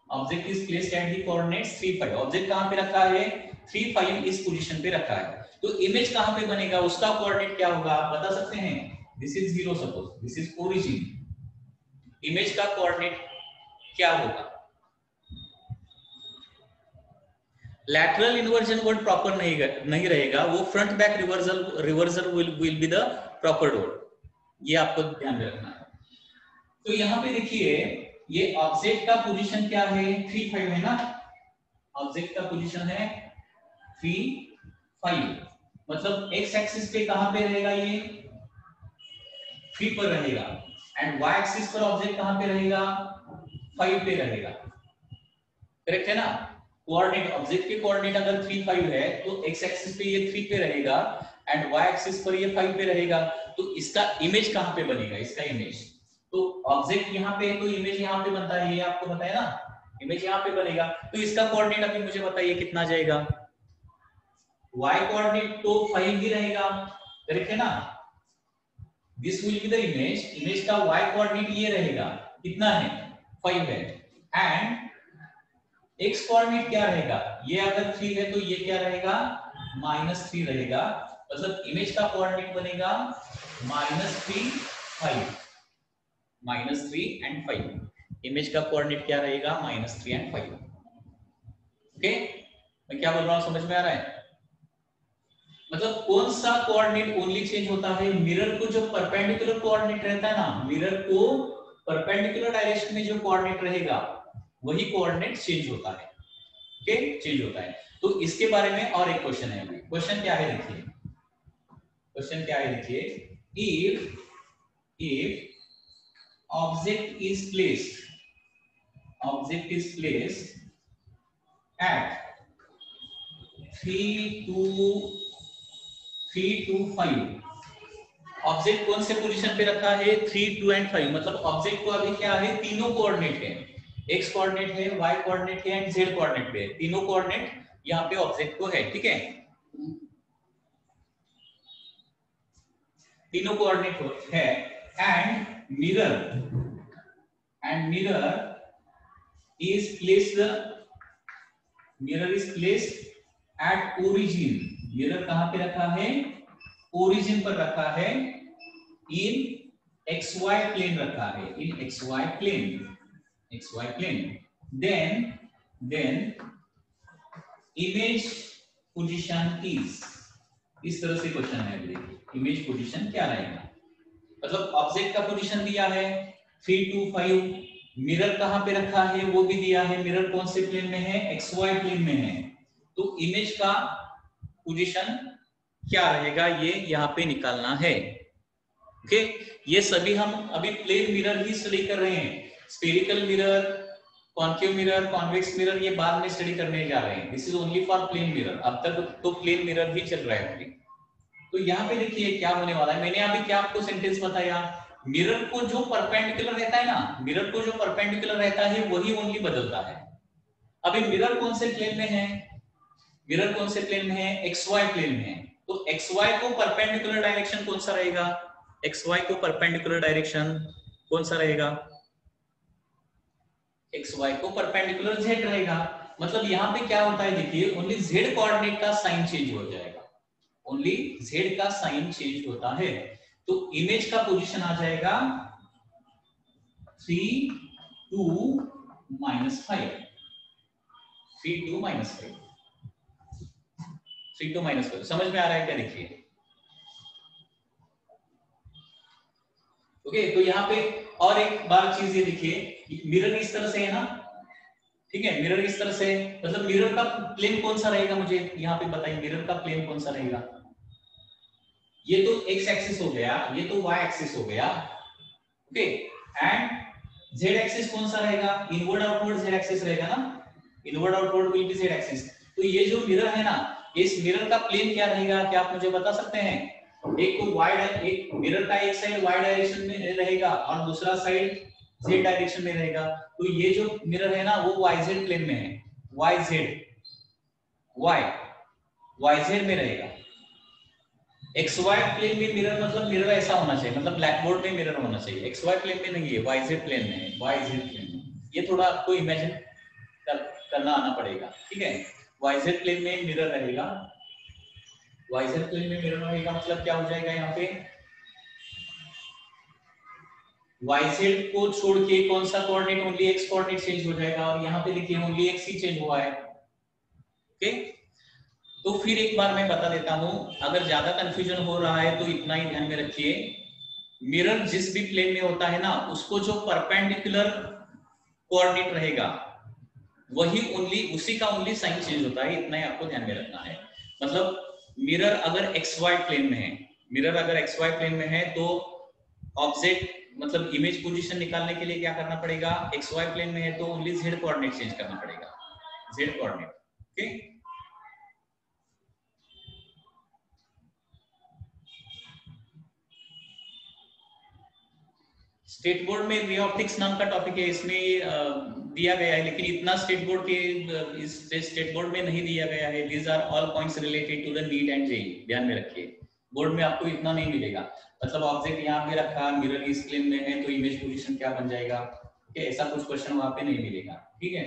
Object is placed at the coordinates 3, 5। Object कहां पे रखा है, 3, 5 इस पोजीशन पे रखा है। तो इमेज कहां पे बनेगा, उसका कोऑर्डिनेट क्या होगा, आप बता सकते हैं। This is 0, suppose this is origin. Image का कोऑर्डिनेट क्या होगा, लैटरल इन्वर्जन वर्ड प्रॉपर नहीं रहेगा, वो front back reversal will be the proper word, ये आपको ध्यान में रखना है। तो यहाँ पे देखिए ये ऑब्जेक्ट का पोजीशन क्या है, 3, 5 है ना, ऑब्जेक्ट का पोजीशन है 3, 5। मतलब एक्स एक्सिस पे कहां पे रहेगा, ये 3 पर रहेगा, एंड वाई एक्सिस पर ऑब्जेक्ट कहां पे रहेगा, 5 पे रहेगा, करेक्ट है ना। कोऑर्डिनेट ऑब्जेक्ट के कोऑर्डिनेट अगर 3, 5 है तो एक्स एक्सिस पे ये 3 पे रहेगा एंड वाई एक्सिस पर ये 5 पे रहेगा। तो इसका इमेज कहां पे बनेगा, इसका इमेज, तो ऑब्जेक्ट यहाँ पे है तो इमेज यहाँ पे बनता है, ये आपको पता है ना, इमेज यहाँ पे बनेगा। तो इसका कोऑर्डिनेट अभी मुझे बताइए कितना जाएगा, y कोऑर्डिनेट तो 5 ही रहेगा, करेक्ट है ना। This will be the image, image का y कोऑर्डिनेट ये रहेगा, कितना है, 5 है, एंड x कोऑर्डिनेट क्या रहेगा, ये अगर 3 है तो ये क्या रहेगा, -3 रहेगा। मतलब इमेज का कोऑर्डिनेट बनेगा -3, 5, -3 एंड 5। इमेज का कोऑर्डिनेट क्या रहेगा, -3 एंड 5। ओके, मैं क्या बोल रहा हूं, समझ में आ रहा है। मतलब कौन सा कोऑर्डिनेट ओनली चेंज होता है, मिरर को जो परपेंडिकुलर कोऑर्डिनेट रहता है ना, मिरर को परपेंडिकुलर डायरेक्शन में जो कोऑर्डिनेट रहेगा वही कोऑर्डिनेट चेंज होता है। ओके, चेंज होता है। तो इसके बारे में और एक क्वेश्चन है, क्वेश्चन क्या है, देखिए क्वेश्चन क्या है, देखिए if object is placed at 3 to 5, object कौन से पोजीशन पे रखा है, 3, 2 एंड 5। मतलब ऑब्जेक्ट को अभी क्या है, तीनों कोऑर्डिनेट है, x कोऑर्डिनेट है, y कोऑर्डिनेट है एंड z कोऑर्डिनेट है, तीनों कोऑर्डिनेट यहाँ पे ऑब्जेक्ट को है, ठीक है, तीनों कोऑर्डिनेट है। And mirror is placed at origin, mirror कहां पे रखा है, ओरिजिन पर रखा है, इन XY प्लेन रखा है, in XY plane, XY plane, then image position इस तरह से क्वेश्चन है, देखिए इमेज पोजीशन क्या रहेगा, मतलब ऑब्जेक्ट का पोजीशन दिया है 3 2 5, मिरर कहां पे रखा है वो भी दिया है, मिरर कौन से प्लेन में है, XY प्लेन में है, तो इमेज का पोजीशन क्या रहेगा ये यहां पे निकालना है। ओके, ये सभी हम अभी प्लेन मिरर ही स्टडी कर रहे हैं, spherical mirror, concave mirror, convex mirror ये बाद में स्टडी करने जा रहे हैं, this is only for plane mirror, अब तक तो प्लेन मिरर ही चल रहा है। तो यहाँ पे देखिए क्या होने वाला है, मैंने अभी क्या आपको सेंटेंस बताया, मिरर को जो परपेंडिकुलर रहता है ना, मिरर को जो परपेंडिकुलर रहता है वही ओनली बदलता है। अभी मिरर कौन से प्लेन में है, मिरर कौन से प्लेन में है, XY प्लेन में है, तो XY को परपेंडिकुलर डायरेक्शन कौन सा रहेगा, XY को परपेंडिकुलर डायरेक्शन कौन सा रहेगा, XY को परपेंडिकुलर Z रहेगा, मतलब यहाँ पे क्या होता है देखिए, ओनली Z कोऑर्डिनेट का साइन चेंज हो जाएगा, ओनली Z का साइन चेंज होता है, तो इमेज का पोजीशन आ जाएगा 3 2 -5, 3 2 -5, 3 2 -5, समझ में आ रहा है क्या, देखिए ओके। तो यहाँ पे और एक बार चीज ये देखिए, मिरर इस तरह से है ना, ठीक है, मिरर इस तरह से, मतलब मिरर का प्लेन कौन सा रहेगा, मुझे यहाँ पे बताइए मिरर का प्लेन कौन सा रहेगा, ये तो x एक्सिस हो गया, ये तो y एक्सिस हो गया, ओके, एंड z एक्सिस कौन सा रहेगा, इनवर्ड आउटवर्ड z एक्सिस रहेगा ना, inward outward will be z axis, तो ये जो मिरर है ना, इस मिरर का प्लेन क्या रहेगा, क्या आप मुझे बता सकते हैं, एक तो y, एक मिरर का एक साइड y डायरेक्शन में रहेगा और दूसरा साइड z डायरेक्शन में रहेगा, तो ये जो मिरर है ना वो yz प्लेन में है, yz में रहेगा, XY प्लेन में मिरर, मतलब मिरर ऐसा होना चाहिए, मतलब ब्लैक बोर्ड में मिरर होना चाहिए, XY प्लेन में नहीं है, YZ प्लेन में है, YZ प्लेन में, ये थोड़ा आपको इमेजिन करना आना पड़ेगा, ठीक है, YZ प्लेन में मिरर रहेगा, YZ प्लेन में मिरर रहेगा, मतलब क्या हो जाएगा यहाँ पे, YZ को छोड़ के कौन सा coordinate, only X coordinate change हो जाएगा, और यहाँ पे देखिए ओनली X ही चेंज हुआ है, ओके। तो फिर एक बार मैं बता देता हूं, अगर ज्यादा कंफ्यूजन हो रहा है तो इतना ही ध्यान में रखिए, मिरर जिस भी प्लेन में होता है ना, उसको जो परपेंडिकुलर कोऑर्डिनेट रहेगा वही ओनली, उसी का ओनली साइन चेंज होता है, इतना ही आपको ध्यान में रखना है, मतलब मिरर अगर XY प्लेन में है, मिरर अगर XY प्लेन में है तो ऑब्जेक्ट, मतलब इमेज पोजीशन निकालने के लिए क्या करना पड़ेगा, XY प्लेन में है तो ओनली Z कोऑर्डिनेट चेंज करना पड़ेगा, Z coordinate, okay. State board में रे ऑप्टिक्स नाम का टॉपिक है, इसमें दिया गया है, लेकिन इतना स्टेट बोर्ड के इस स्टेट बोर्ड में नहीं दिया गया है, these are all points related to the NEET and JEE, ध्यान में रखिए, बोर्ड में आपको इतना नहीं मिलेगा, मतलब ऑब्जेक्ट यहाँ पे रखा, मिरर इस प्लेन में है तो इमेज पोजीशन क्या बन जाएगा, ठीक है, ऐसा कुछ क्वेश्चन वहां पे नहीं मिलेगा, ठीक है,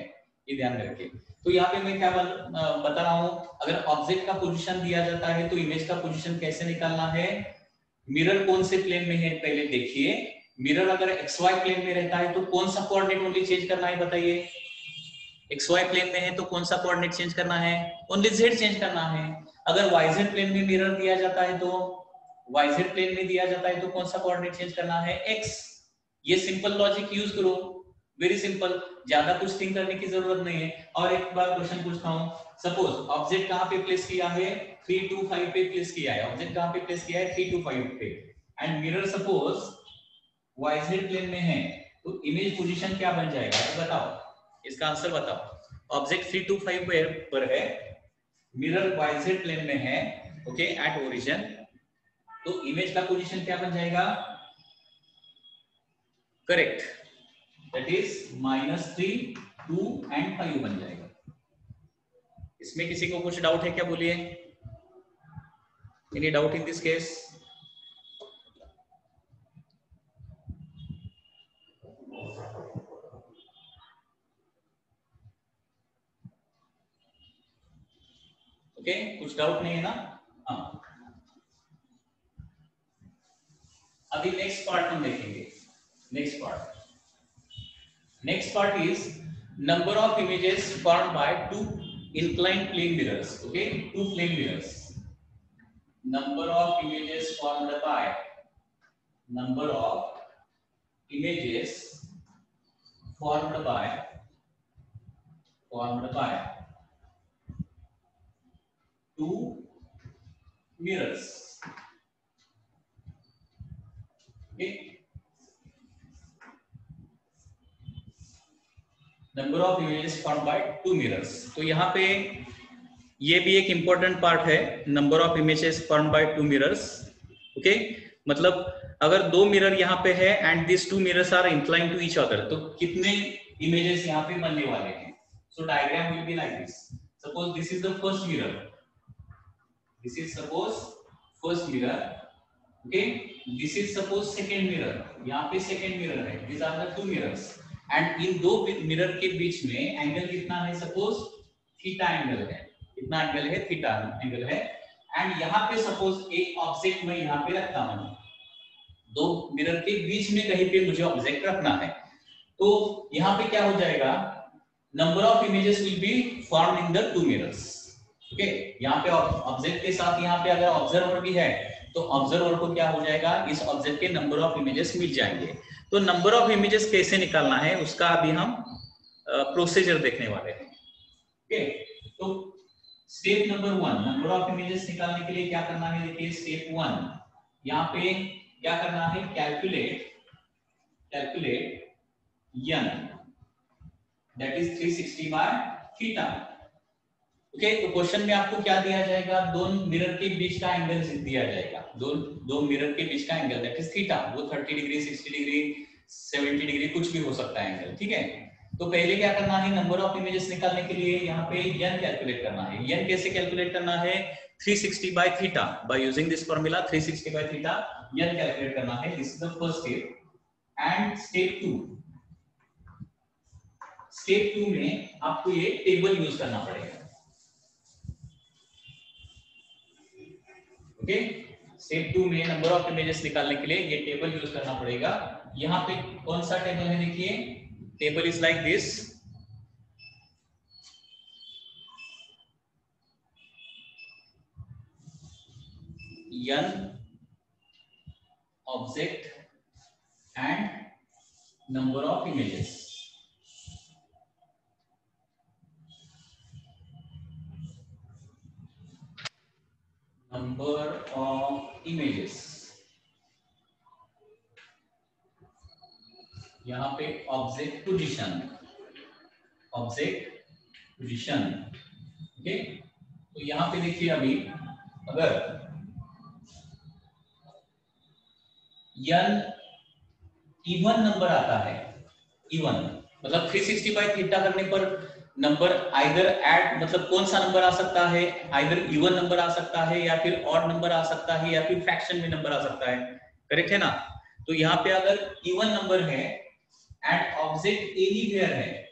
ये ध्यान में रखिए। तो यहाँ पे मैं क्या बता रहा हूँ, अगर ऑब्जेक्ट का पोजीशन दिया जाता है तो इमेज का पोजीशन कैसे निकालना है, मिरर कौन से प्लेन में है पहले देखिए, मिरर अगर XY प्लेन में रहता है तो कौन सा कोऑर्डिनेट ओनली चेंज करना है, बताइए, XY प्लेन में है तो कौन सा कोऑर्डिनेट चेंज करना है, ओनली Z चेंज करना है, अगर YZ प्लेन में मिरर दिया जाता है तो, YZ प्लेन में दिया जाता है तो कौन सा कोऑर्डिनेट चेंज करना है, X, ये सिंपल लॉजिक यूज करो, वेरी सिंपल, ज्यादा कुछ थिंक करने की जरूरत नहीं है। और एक बार क्वेश्चन पूछता हूं, सपोज ऑब्जेक्ट कहां पे प्लेस किया है, 3 2 5 पे प्लेस किया है, ऑब्जेक्ट कहां पे प्लेस किया है, 3 2 5 पे, and mirror suppose YZ plane में है, तो इमेज पोजीशन क्या बन जाएगा, तो बताओ, इसका आंसर बताओ, ऑब्जेक्ट 3 2 5 पर है, मिरर YZ प्लेन में है, ओके, एट ओरिजिन, तो इमेज का पोजीशन क्या बन जाएगा, करेक्ट, दैट इज -3 2 एंड 5 बन जाएगा। इसमें किसी को कुछ डाउट है क्या, बोलिए, any doubt in this case, okay, कुछ डाउट नहीं है ना? हाँ, अभी नेक्स्ट पार्ट हम देखेंगे। Next part is number of images formed by to inclined plane mirrors. Okay, two plane mirrors. Number of images formed by two mirrors. Okay, number of images formed by two mirrors. तो यहाँ पे ये भी एक important part है, number of images formed by two mirrors. Okay, मतलब अगर दो मिरर यहाँ पे है and this two mirrors are incline to each other, तो कितने इमेजेस यहाँ पे बनने वाले हैं? So diagram will be like this. Suppose this is the first mirror, this is suppose first mirror. Okay, this is suppose second mirror, यहाँ पे second mirror है। This are the two mirrors and इन दो mirror के बीच में angle कितना है? Suppose theta angle है। कितना एंगल है? थीटा एंगल है। एंड यहाँ पे सपोज एक ऑब्जेक्ट मैं यहाँ पे रखता हूँ, दो मिरर के बीच में कहीं पे मुझे ऑब्जेक्ट रखना है, तो यहाँ पे क्या हो जाएगा? Number of images will be formed in the two mirrors. Okay, यहाँ पे ऑब्जेक्ट के साथ यहाँ पे अगर ऑब्जर्वर भी है तो ऑब्जर्वर को क्या हो जाएगा? इस ऑब्जेक्ट के नंबर ऑफ इमेजेस मिल जाएंगे। तो नंबर ऑफ इमेजेस कैसे निकालना है उसका अभी हम प्रोसीजर देखने वाले हैं। ओके, तो step number 1, number of images निकालने के लिए क्या करना है? देखिए स्टेप 1, यहाँ पे क्या करना है? Calculate n, that is 360 by theta. Okay, तो क्वेश्चन में आपको क्या दिया जाएगा? दो मिरर के बीच का एंगल दिया जाएगा, दो मिरर के बीच का एंगल दैट इज थीटा। वो 30 डिग्री, 60 डिग्री, 70 डिग्री कुछ भी हो सकता है एंगल। ठीक है, तो पहले क्या करना है? नंबर ऑफ इमेजेस निकालने के लिए यहाँ पे n कैलकुलेट करना है। n कैसे कैलकुलेट करना है? 360 by theta, by using this formula 360 by theta n calculate करना है। This is the first step. And step 2 में आपको ये टेबल यूज करना पड़ेगा। ओके, स्टेप 2 में नंबर ऑफ इमेजेस निकालने के लिए ये टेबल यूज करना पड़ेगा। यहाँ पे कौन सा टेबल है? देखिए, table is like this. n object and number of images. Number of images, यहाँ पे ऑब्जेक्ट पोजीशन। ओके, तो यहाँ पे देखिए अभी अगर n इवन नंबर आता है, इवन मतलब 360 बाय थीटा करने पर नंबर आइदर ऐड, मतलब कौन सा नंबर आ सकता है? आइदर इवन नंबर आ सकता है या फिर ऑड नंबर आ सकता है या फिर फ्रैक्शन में नंबर आ सकता है। करेक्ट है ना? तो यहाँ पे अगर इवन नंबर है एंड ऑब्जेक्ट एनीवेयर है,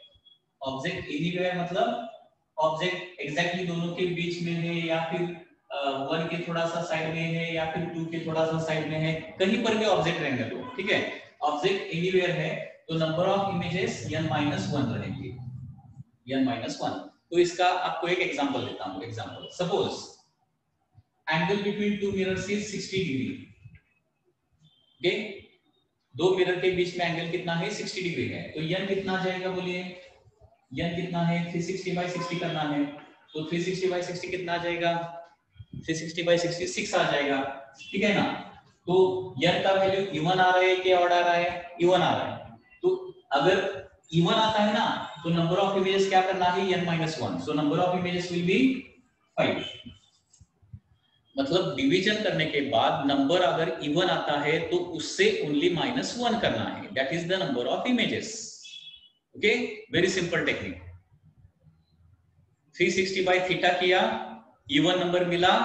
ऑब्जेक्ट एनीवेयर मतलब ऑब्जेक्ट एग्जैक्टली दोनों के बीच में है या फिर 1 के थोड़ा सा साइड में है या फिर 2 के थोड़ा सा साइड में है, कहीं पर भी ऑब्जेक्ट रहेंगे तो ठीक है, ऑब्जेक्ट एनीवेयर है, तो नंबर ऑफ इमेजेस n-1 रहेंगे, n-1। तो इसका आपको एक एग्जांपल देता हूं। Example, suppose angle between two mirrors is 60 degree. Okay, दो मिरर के बीच में एंगल कितना है? 60 डिग्री है। तो n कितना आ जाएगा? बोलिए, n कितना है? 360 बाय 60 करना है, तो 360 बाय 60 कितना आ जाएगा? 360 बाय 60 6 आ जाएगा। ठीक है ना? तो n का वैल्यू इवन आ रहा है कि ऑड आ रहा है? इवन आ रहा है। तो अगर इवन आता है ना, तो नंबर ऑफ इमेजेस क्या करना है? n-1। So number of images will be 5। मतलब डिवीजन करने के बाद नंबर अगर इवन आता है तो उससे ओनली -1 करना है, that is the number of images. Okay, very simple technique. 360 by theta किया, इवन नंबर मिला,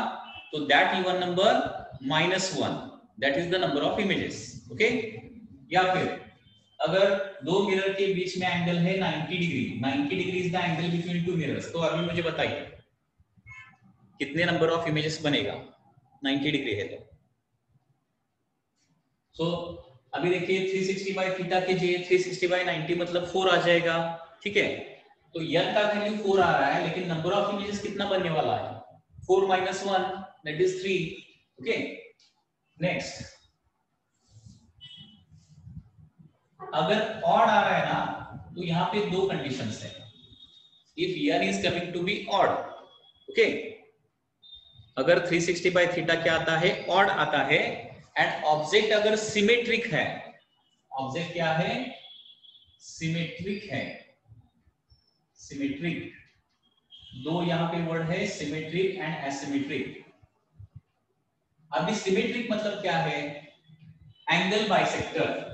तो that even number -1, that is the number of images. Okay, या फिर अगर दो मिरर के बीच में एंगल है 90 degree, 90 degree is the angle between two mirrors, तो अभी मुझे बताइए कितने नंबर ऑफ इमेजेस बनेगा 90 डिग्री है तो। सो अभी देखिए 360 बाय थीटा के जे 360 बाय 90 मतलब 4 आ जाएगा, ठीक है। तो n का वैल्यू 4 आ रहा है, लेकिन नंबर ऑफ इमेजेस कितना बनने वाला है 4 minus 1 that is 3। Okay next, अगर ऑड आ रहा है ना तो यहाँ पे दो कंडीशंस है। If n is coming to be odd, okay, अगर 360 बाय थीटा क्या आता है ऑड आता है, एंड ऑब्जेक्ट अगर सिमेट्रिक है, ऑब्जेक्ट क्या है सिमेट्रिक है, सिमेट्रिक, दो यहाँ पे वर्ड है सिमेट्रिक एंड एसिमेट्रिक। अभी सिमेट्रिक मतलब क्या है एंगल बाइसेक्टर,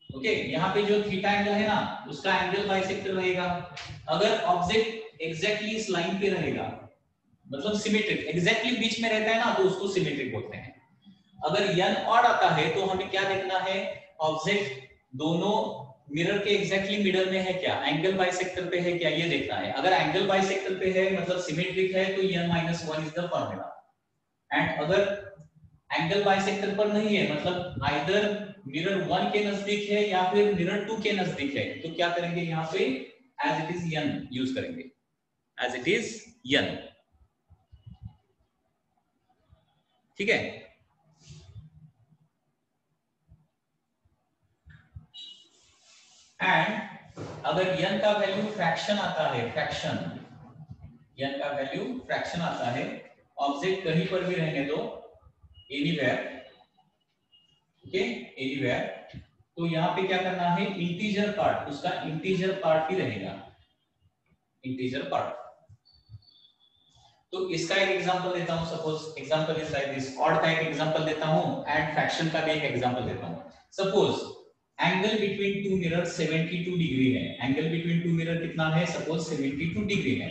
ओके, यहाँ पे जो थीटा एंगल है ना उसका एंगल बाइसेक्टर रहेगा। अगर ऑब्जेक्ट एग्जैक्टली इस लाइन पे रहेगा मतलब सिमेट्रिक, एग्जैक्टली बीच में रहता है ना तो उसको सिमेट्रिक बोलते हैं। अगर n ऑड आता है तो हमें क्या देखना है ऑब्जेक्ट दोनों मिरर के एग्जैक्टली मिडल में है क्या, एंगल बाइसेक्टर पे है क्या, ये देखना है। अगर एंगल बाइसेक्टर पे है मतलब सिमेट्रिक है तो n-1 is the formula. And अगर एंगल बाइसेक्टर पर नहीं है मतलब आइदर मिरर 1 के नजदीक है या फिर मिरर 2 के नजदीक है, तो क्या करेंगे यहाँ पे as it is n use करेंगे, एज इट इज n, ठीक है। एंड अगर n का वैल्यू फ्रैक्शन आता है, फ्रैक्शन, n का वैल्यू फ्रैक्शन आता है, ऑब्जेक्ट कहीं पर भी रहने दो, एनीवेयर, ओके, एनीवेयर, तो यहाँ पे क्या करना है इंटीजर पार्ट, उसका इंटीजर पार्ट ही रहेगा, इंटीजर पार्ट। तो इसका एक एग्जांपल देता हूं, suppose example is like this, odd का एक एग्जांपल देता हूं एंड फ्रैक्शन का भी एक एग्जांपल देता हूं। Suppose angle between two mirror 72 degree है, एंगल बिटवीन टू मिरर कितना है सपोज 72 डिग्री है।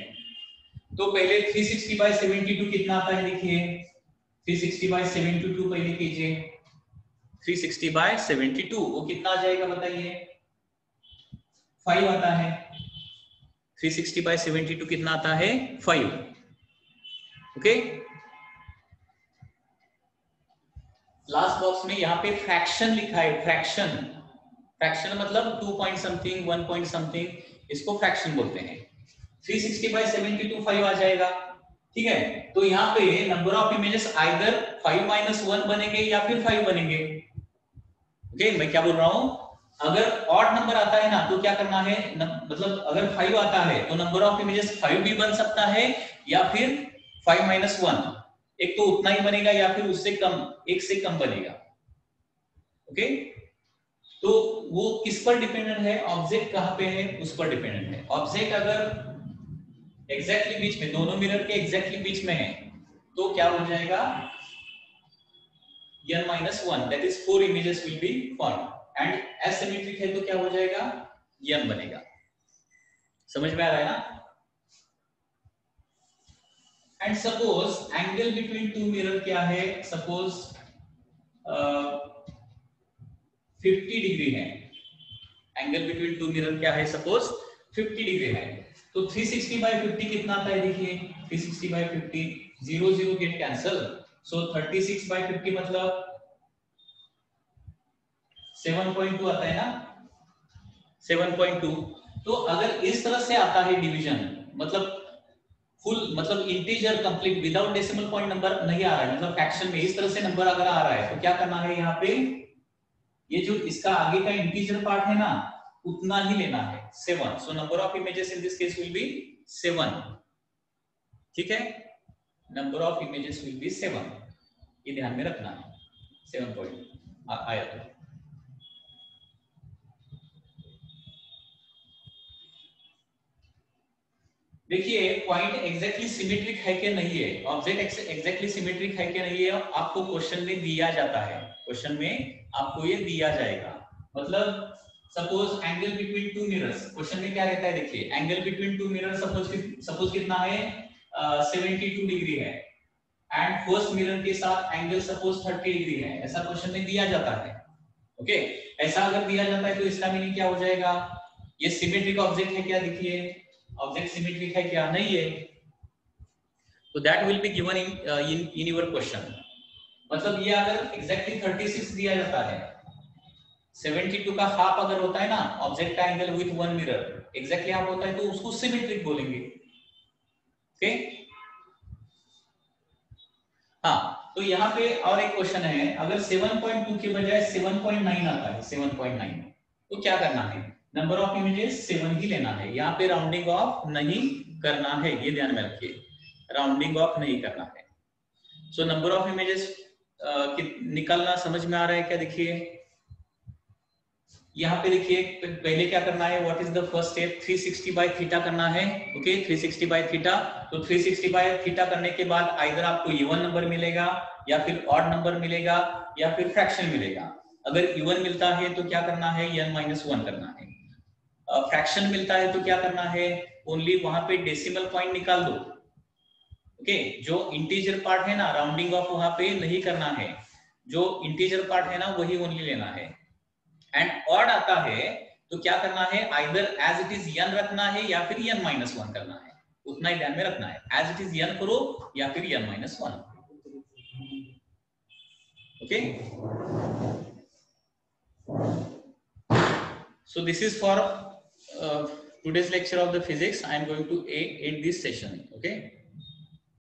तो पहले 360 बाय 72 कितना आता है देखिए, 360 बाय 72 पहले कीजिए, 360 बाय 72 वो कितना आ जाएगा बताइए 5 आता है, 360 बाय 72 कितना आता है 5, ओके। लास्ट बॉक्स में यहाँ पे फ्रैक्शन लिखा है, फ्रैक्शन, फ्रैक्शन मतलब 2 पॉइंट समथिंग 1 पॉइंट समथिंग, इसको फ्रैक्शन बोलते हैं। 360 बाय 72 5 आ जाएगा, ठीक है। तो यहाँ पे नंबर ऑफ इमेजेस आइदर 5-1 बनेंगे या फिर 5 बनेंगे, ओके। मैं क्या बोल रहा हूँ, अगर ऑड नंबर आता है ना तो क्या करना है मतलब अगर 5 आता है तो नंबर ऑफ इमेजेस 5 भी बन सकता है या फिर 5-1, एक तो उतना ही बनेगा या फिर उससे कम, एक से कम बनेगा, ओके। तो वो किस पर डिपेंडेंट है, ऑब्जेक्ट कहां पे है उस पर डिपेंडेंट है। ऑब्जेक्ट अगर एग्जैक्टली बीच में, दोनों मिरर के एग्जैक्टली बीच में है तो क्या हो जाएगा n-1 that is 4 images will be formed, and asymmetric है तो क्या हो जाएगा n बनेगा। समझ में आ रहा है ना। And suppose angle between two mirror क्या है, सपोज 50 डिग्री है, एंगल बिटवीन टू मिरर क्या है सपोज 50 डिग्री है। तो 360 बाय 50 कितना आता है देखिए, 360 बाय 50 0 0 गेट कैंसल, सो 36 बाय 50 मतलब 7.2 आता है ना, 7.2। तो अगर इस तरह से आता है डिवीजन मतलब फुल मतलब integer complete without decimal point number नहीं आ रहा है, मतलब फ्रैक्शन में इस तरह से नंबर अगर आ रहा है तो क्या करना है यहाँ पे, ये जो इसका आगे का इंटीजर पार्ट है ना उतना ही लेना है 7। So number of images in this case will be 7, ठीक है, number of images will be 7, ये ध्यान में रखना है। 7 पॉइंट आया तो देखिए पॉइंट एग्जैक्टली सिमेट्रिक है कि नहीं है, ऑब्जेक्ट एग्जैक्टली सिमेट्रिक है कि नहीं है आपको क्वेश्चन में दिया जाता है, क्वेश्चन में आपको ये दिया जाएगा। मतलब suppose angle between two mirrors, question में क्या रहता है देखिए, angle between two mirrors suppose कितना है 72 डिग्री है, एंड फर्स्ट मिरर के साथ एंगल सपोज 30 डिग्री है, ऐसा क्वेश्चन में दिया जाता है, ओके। ऐसा अगर दिया जाता है तो इसका मीनिंग क्या हो जाएगा, ये सिमेट्रिक ऑब्जेक्ट है क्या, देखिए ऑब्जेक्ट सिमेट्रिक है क्या, नहीं है। तो that will be given in your question. मतलब ये अगर एग्जैक्टली 36 दिया जाता है, 72 का हाफ अगर होता है ना ऑब्जेक्ट का angle with one mirror exactly half होता है तो उसको सिमेट्रिक बोलेंगे। ओके हाँ, तो यहाँ पे और एक क्वेश्चन है, अगर 7.2 के बजाय 7.9 आता है 7.9 तो क्या करना है? नंबर ऑफ इमेजेस 7 ही लेना है, यहाँ पे राउंडिंग ऑफ नहीं करना है, ये ध्यान में रखिए, राउंडिंग ऑफ नहीं करना है। सो नंबर ऑफ इमेजेस निकालना समझ में आ रहा है क्या? देखिए यहाँ पे देखिए पहले क्या करना है, what is the first step, 360 by theta करना है। ओके 360 बाय थीटा, तो 360 बाय थीटा करने के बाद आइदर आपको इवन नंबर मिलेगा या फिर ऑड नंबर मिलेगा या फिर फ्रैक्शन मिलेगा। अगर इवन मिलता है तो क्या करना है, n-1 करना है। फ्रैक्शन मिलता है तो क्या करना है, ओनली वहां पे डेसिमल पॉइंट निकाल दो। ओके जो इंटीजर पार्ट है ना राउंडिंग ऑफ वहां पे नहीं करना है, जो इंटीजर पार्ट है ना वही ओनली लेना है। एंड ऑड आता है तो क्या करना है, either as it is n रखना है या फिर n-1 करना है, उतना ही ध्यान में रखना है, एज इट इज n करो या फिर n-1। Okay so this is for today's lecture of the physics. I am going to end this session. Okay.